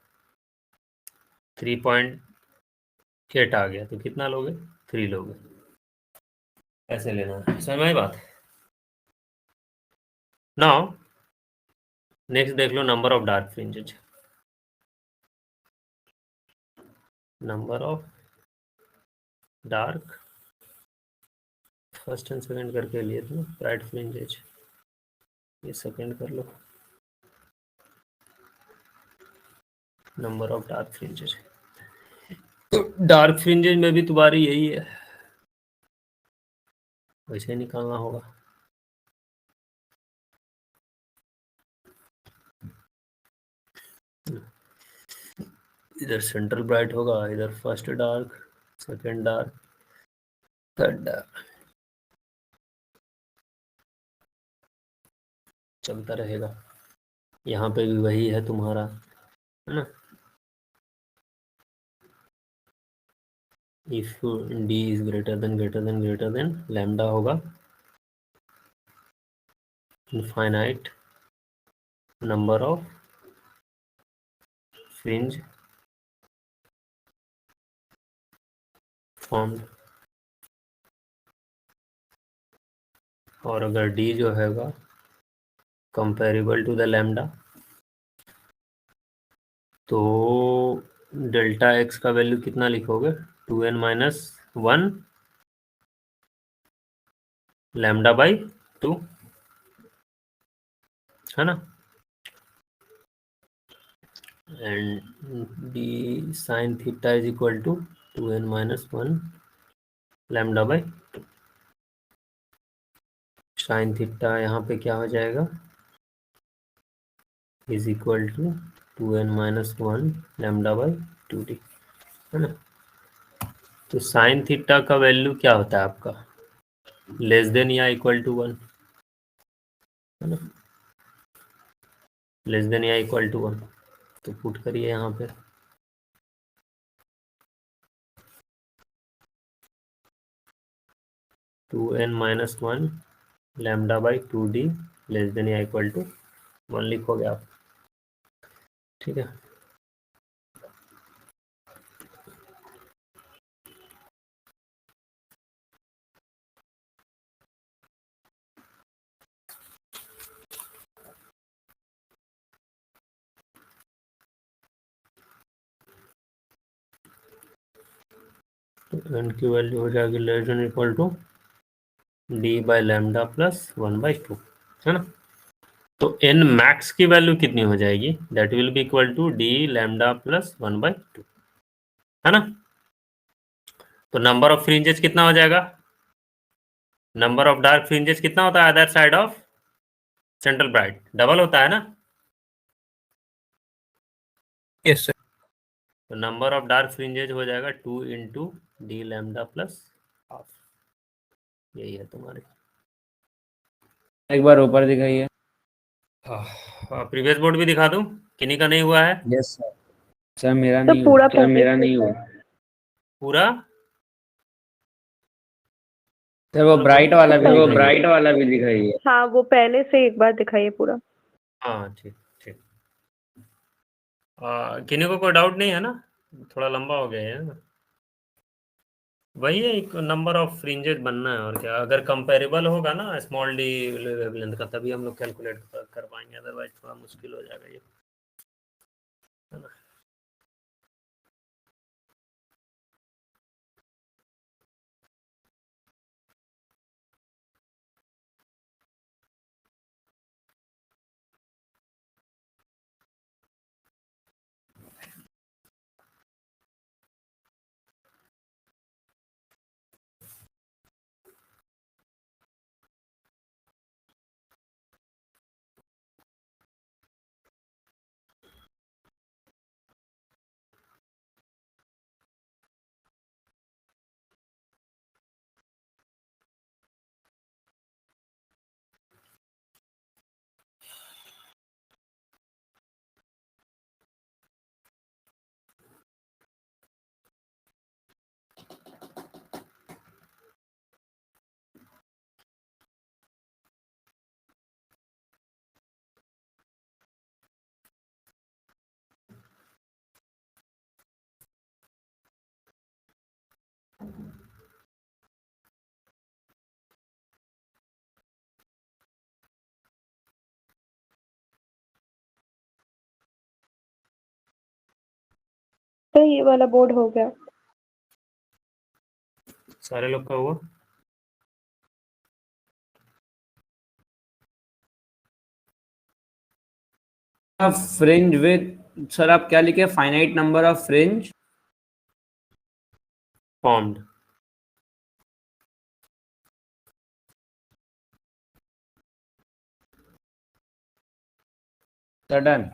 3.8 आ गया तो कितना लोगे 3 लोगे, ऐसे लेना है। समझ में आई बात। नाउ नेक्स्ट देख लो number of dark fringes. Number of dark first and second करके लिए थे ना, ब्राइट फ्रिंजेज, ये सेकंड कर लो। नंबर ऑफ डार्क फ्रिंजेज, तो डार्क फ्रिंजेज में भी तुम्हारी यही है, वैसे निकालना होगा। इधर सेंट्रल ब्राइट होगा, इधर first dark, second dark, third dark, चलता रहेगा। यहाँ पे भी वही है तुम्हारा, है ना। If d is greater than lambda होगा infinite number of fringe formed, और अगर डी जो हैगा कंपेरेबल टू द लैम्डा तो डेल्टा एक्स का वैल्यू कितना लिखोगे 2n-1 लैम्डा बाई 2, है ना। And d sine theta is equal to 2n-1 lambda by 2। Sine theta यहाँ पे क्या हो जाएगा is equal to 2n-1 lambda by 2d, है ना। तो साइन थीटा का वैल्यू क्या होता है आपका लेस देन या इक्वल टू 1, है ना, लेस देन या इक्वल टू 1। तो पुट करिए यहाँ पे 2n-1 lambda by 2d less than या इक्वल टू 1 लिखोगे आप। ठीक है, तो n की वैल्यू हो जाएगी less than equal to d by lambda plus 1/2, है ना। तो n मैक्स की वैल्यू कितनी हो जाएगी that will be equal to d lambda plus 1/2, है ना। तो नंबर ऑफ फ्रिंजेस कितना हो जाएगा, नंबर ऑफ डार्क फ्रिंजेस कितना होता है other side of central bright, double होता है ना। Yes sir. तो नंबर ऑफ डार्क फ्रिंजेज हो जाएगा 2 into D lambda plus half, यही है तुम्हारे। एक बार ऊपर दिखाइए। प्रीवियस बोर्ड भी दिखा दूं, किन्हीं का नहीं हुआ है यस सर। सर मेरा तो नहीं पूरा हुआ, सर मेरा previous नहीं है। हुआ। पूरा। सर वो ब्राइट वाला भी, वो ब्राइट वाला भी दिखाइए। हाँ वो पहले से एक बार दिखाइए पूरा। हाँ ठीक ठीक। किन्हीं को कोई डाउट नहीं है ना? थोड़ा लंबा हो गया है ना? वही है, एक नंबर ऑफ फ्रिंजेस बनना है और क्या। अगर कंपेरेबल होगा ना स्मॉल डी वेवलेंथ का, तभी हम लोग कैलकुलेट कर पाएंगे, अदरवाइज थोड़ा मुश्किल हो जाएगा ये, है ना? तो ये वाला बोर्ड हो गया। सारे लोग का हुआ? फ्रिंज विद, सर आप क्या लिखे? Finite number of fringe formed. Done.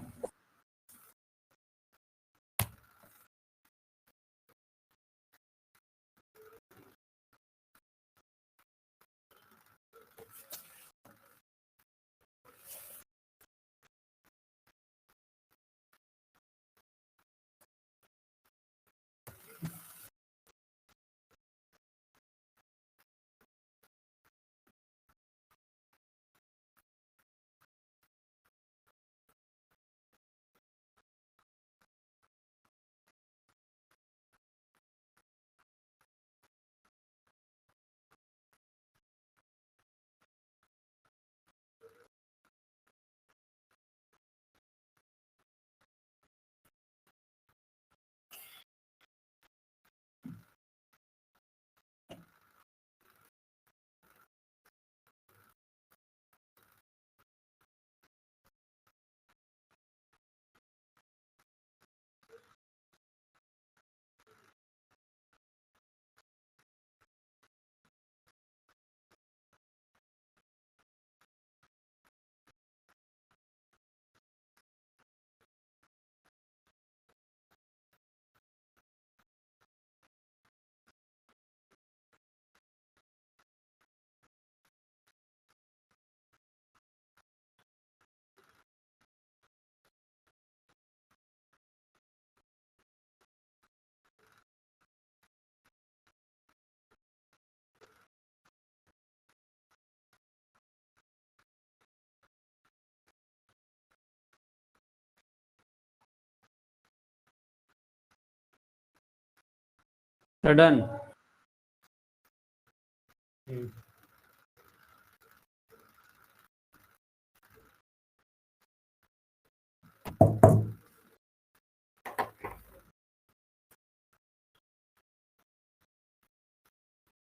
Done.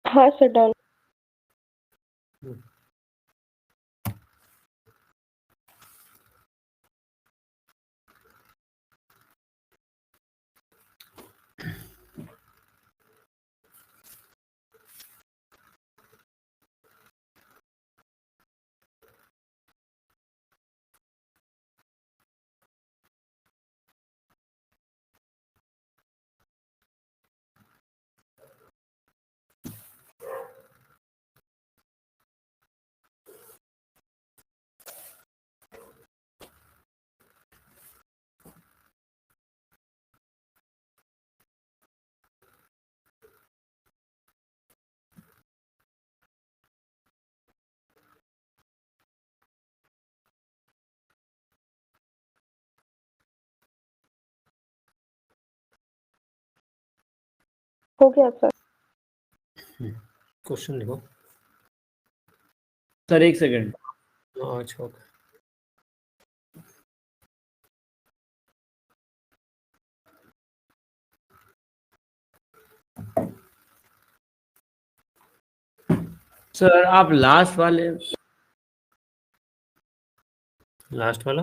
हाँ सर, डन। हो गया सर। क्वेश्चन लिखो। सर एक सेकंड। अच्छा ओके। सर आप लास्ट वाले लास्ट वाला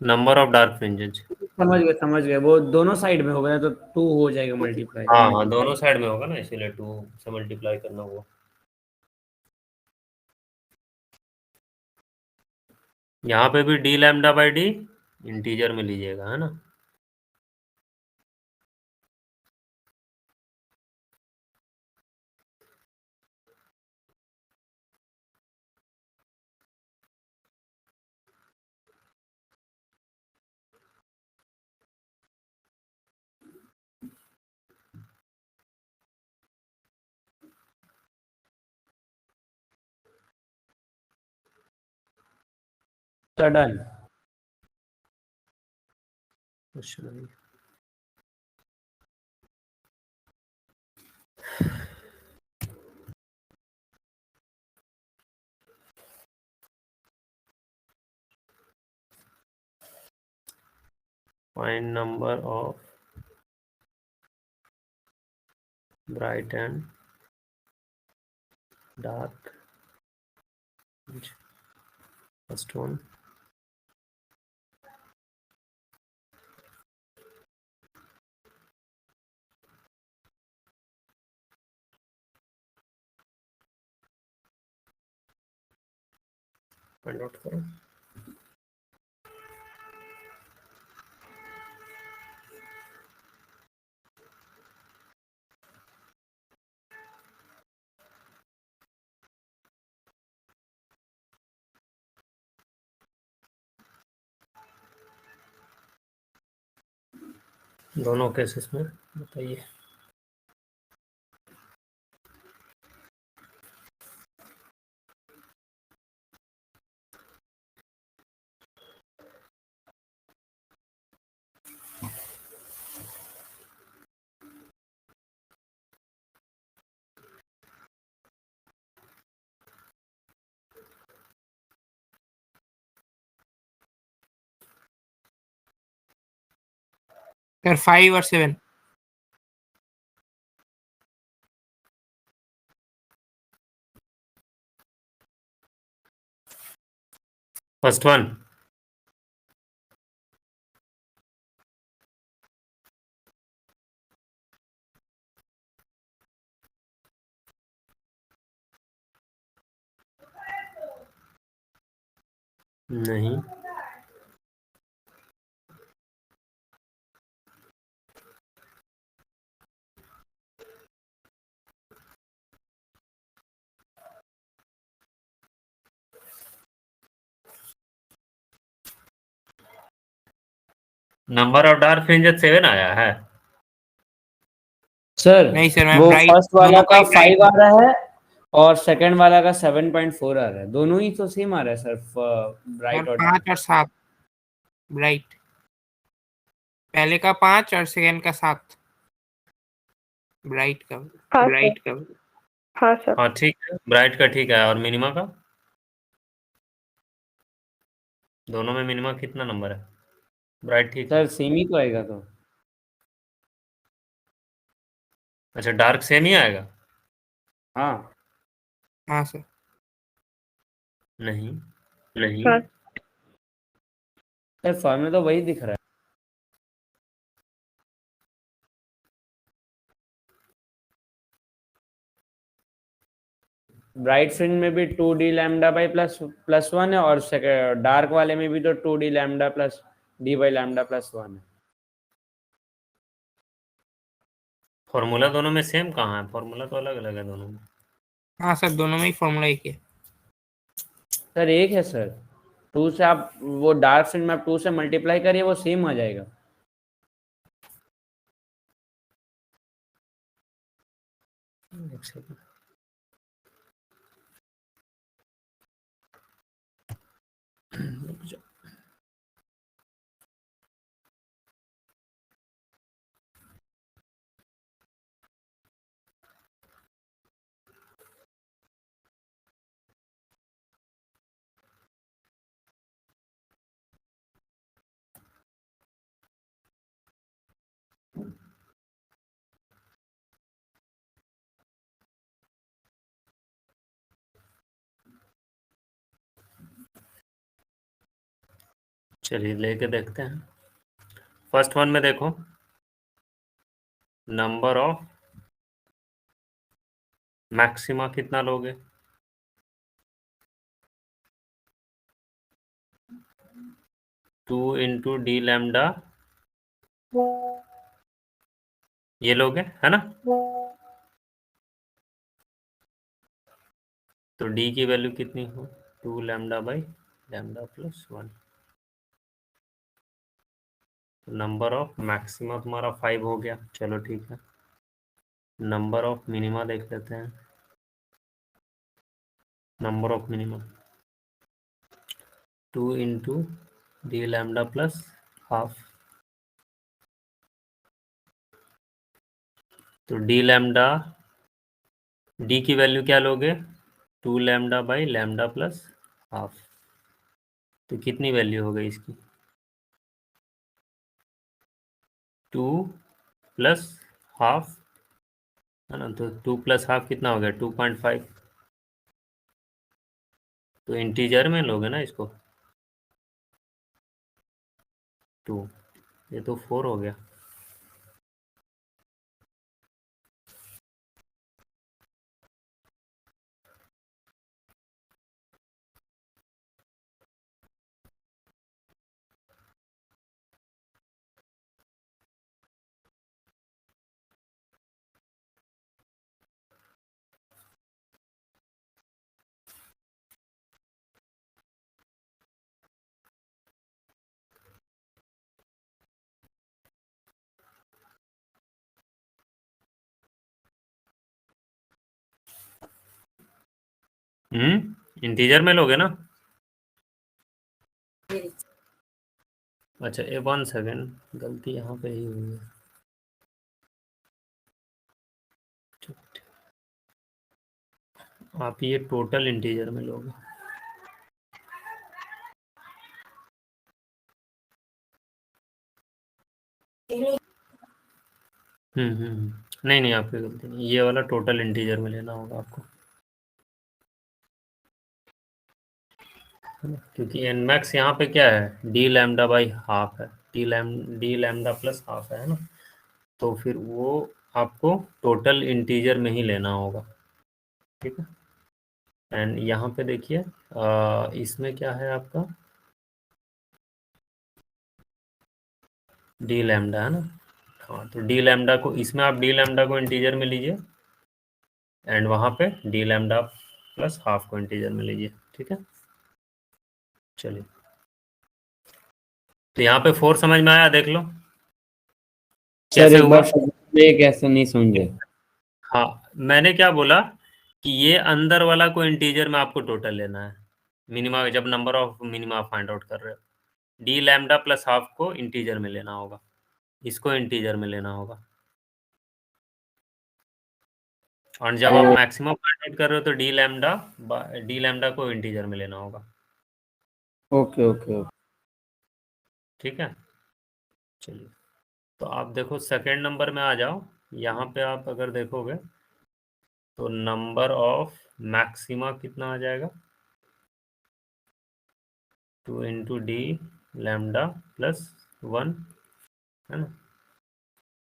नंबर ऑफ डार्क फ्रिंजेस। समझ गए वो दोनों साइड में हो गया तो 2 हो जाएगा मल्टीप्लाई। हाँ हाँ, दोनों साइड में होगा ना, इसीलिए 2 से मल्टीप्लाई करना होगा। यहाँ पे भी D lambda by D integer में लीजिएगा, है ना। डन। क्वेश्चन नहीं। Find number of bright and dark. First one. Find out करो। दोनों केसेस में बताइए। सर 5 और 7। First one. नहीं, नंबर ऑफ डार्क फ्रिंजेस 7 आया है। सर नहीं सर, मैं वो ब्राइट फर्स्ट वाला दोनों का ही ब्राइट 5 आ रहा है और सेकंड वाला का 7.4 आ रहा है। दोनों ही तो सेम आ रहा है सर, ब्राइट और और 5 और 7 ब्राइट। पहले का 5 और सेकंड का 7 ब्राइट का। हाँ ब्राइट सर। का हाँ सर। हाँ ठीक है, ब्राइट का ठीक है। और मिनिमा का? दोनों में मिनिमा कितना नंबर है? ब्राइट ठीक है। सर सेम ही तो आएगा तो। अच्छा, डार्क सेम ही आएगा? हाँ हाँ सर। नहीं, हाँ सर फॉर्म में तो वही दिख रहा है। ब्राइट फ्रिंज में भी 2d लैम्डा बाई +1 है और डार्क वाले में भी तो 2d lambda plus d by lambda +1 है। फॉर्मूला दोनों में सेम कहाँ है? फॉर्मूला तो अलग अलग है दोनों में। हाँ सर, दोनों में ही फॉर्मूला एक है। सर एक है सर। 2 से आप वो डार्क फ्रिंज में आप 2 से मल्टीप्लाई करिए वो सेम आ जाएगा। एक सेकंड। रुक जाओ। चलिए लेके देखते हैं। फर्स्ट वन में देखो, नंबर ऑफ मैक्सिमा कितना लोगे? टू इंटू डी लैम्डा ये लोगे, है ना? तो डी की वैल्यू कितनी हो? 2 lambda by lambda plus 1। Number of maxima तुम्हारा 5 हो गया, चलो ठीक है। नंबर ऑफ मिनिमा देख लेते हैं। Number of minima 2 into D lambda plus half. तो डी लैम्डा, डी की वैल्यू क्या लोगे? 2 lambda by lambda plus half. तो कितनी वैल्यू हो गई इसकी? 2 प्लस हाफ, है ना? तो 2 प्लस हाफ कितना हो गया? 2.5। तो इंटीजर में लोगे ना इसको, 2, ये तो 4 हो गया। इंटीजर में लोगे ना? अच्छा, ए 1 सेकेंड, गलती यहाँ पे ही हुई है। आप ये टोटल इंटीजर में लोगे। नहीं नहीं, आपकी गलती नहीं, ये वाला टोटल इंटीजर में लेना होगा आपको, है ना? क्योंकि एन मैक्स यहाँ पे क्या है? डी लैम्डा बाई हाफ है, डी लैम्डा प्लस हाफ है ना? तो फिर वो आपको टोटल इंटीजर में ही लेना होगा, ठीक है? एंड यहाँ पे देखिए, इसमें क्या है आपका? डी लैम्डा, है ना? हाँ, तो डी लैम्डा को, इसमें आप डी लैम्डा को इंटीजर में लीजिए, एंड वहाँ पे डी लैम्डा प्लस हाफ को इंटीजर में लीजिए, ठीक है? चलिए, तो यहाँ पे 4 समझ में आया? देख लो सर कैसे एक हुआ। बार समझाइए, कैसे नहीं समझे? हाँ, मैंने क्या बोला कि ये अंदर वाला को इंटीजर में आपको टोटल लेना है, मिनिमा, जब number of minima find out कर रहे हो। डी लैम्डा प्लस हाफ को इंटीजर में लेना होगा, इसको इंटीजर में लेना होगा। और जब आप मैक्सिमम फाइंड आउट कर रहे हो तो डी लैम्डा को इंटीजर में लेना होगा, ओके ओके ओके। ठीक है? चलिए, तो आप देखो सेकेंड नंबर में आ जाओ। यहाँ पे आप अगर देखोगे तो नंबर ऑफ मैक्सिमा कितना आ जाएगा? 2 इंटू डी लैम्डा प्लस 1, है ना?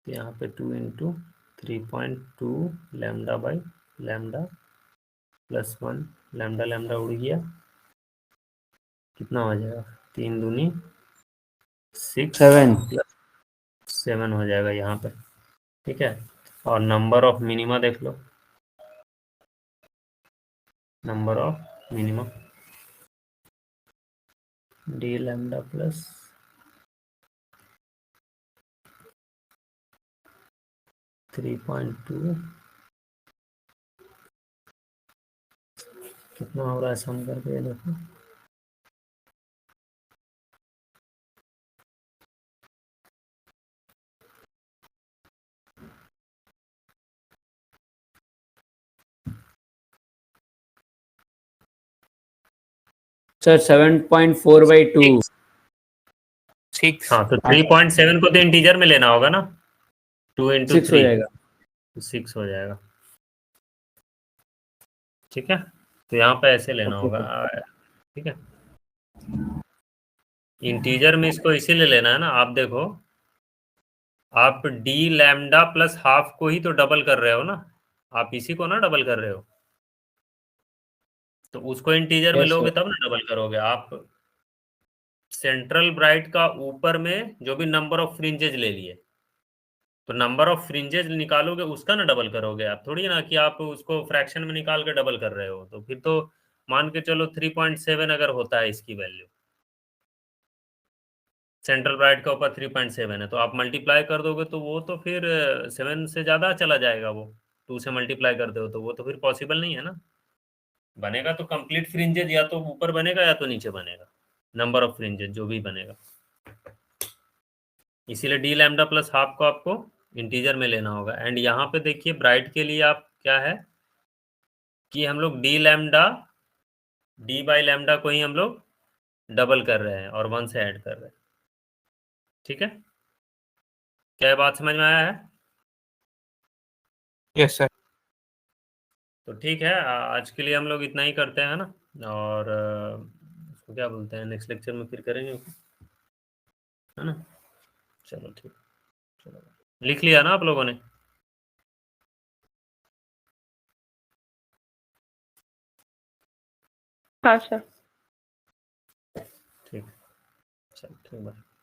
तो यहाँ पे 2 into 3.2 lambda by lambda plus 1, lambda lambda उड़ गया, कितना हो जाएगा? 3 दूनी 6 7। प्लस 7 हो जाएगा यहाँ पे, ठीक है? और नंबर ऑफ मिनिमा देख लो, number of minima d lambda plus 3.2 कितना हो रहा है? सम करके ये देखो, सर 7.4/2। 6 हाँ, तो 3.7 को तो इंटीजर में लेना होगा ना, 2 इंटू 6 हो 3, जाएगा। 6 हो जाएगा, ठीक है? तो यहाँ पे ऐसे लेना ओके होगा, सर। ठीक है? इंटीजर में इसको इसीलिए लेना है ना, आप देखो आप डी लैम्डा प्लस हाफ को ही तो डबल कर रहे हो ना, आप इसी को ना डबल कर रहे हो, तो उसको इंटीजर में Yes, लोगे sir. तब ना डबल करोगे आप। सेंट्रल ब्राइट का ऊपर में जो भी नंबर ऑफ फ्रिंजेज ले लिए, तो नंबर ऑफ फ्रिंजेज निकालोगे उसका ना डबल करोगे आप, थोड़ी ना कि आप उसको फ्रैक्शन में निकाल के डबल कर रहे हो। तो फिर तो मान के चलो 3.7 अगर होता है इसकी वैल्यू, सेंट्रल ब्राइट का ऊपर 3.7 है, तो आप मल्टीप्लाई कर दोगे तो वो तो फिर 7 से ज्यादा चला जाएगा, वो 2 से मल्टीप्लाई कर दो तो वो तो फिर पॉसिबल नहीं है ना। बनेगा तो कंप्लीट फ्रिंजेज या तो ऊपर बनेगा या तो नीचे बनेगा, नंबर ऑफ फ्रिंजेज जो भी बनेगा। इसीलिए डी लैम्डा प्लस हाफ को आपको इंटीजर में लेना होगा। एंड यहाँ पे देखिए ब्राइट के लिए आप क्या है कि हम लोग D lambda D by lambda को ही हम लोग डबल कर रहे हैं और 1 से ऐड कर रहे हैं। ठीक है, क्या ये बात समझ में आया है? Yes sir. तो ठीक है, आज के लिए हम लोग इतना ही करते हैं ना, और उसको क्या बोलते हैं, नेक्स्ट लेक्चर में फिर करेंगे, है ना। चलो ठीक, चलो लिख लिया ना आप लोगों ने? हाँ सर। ठीक, चलो ठीक, बाय।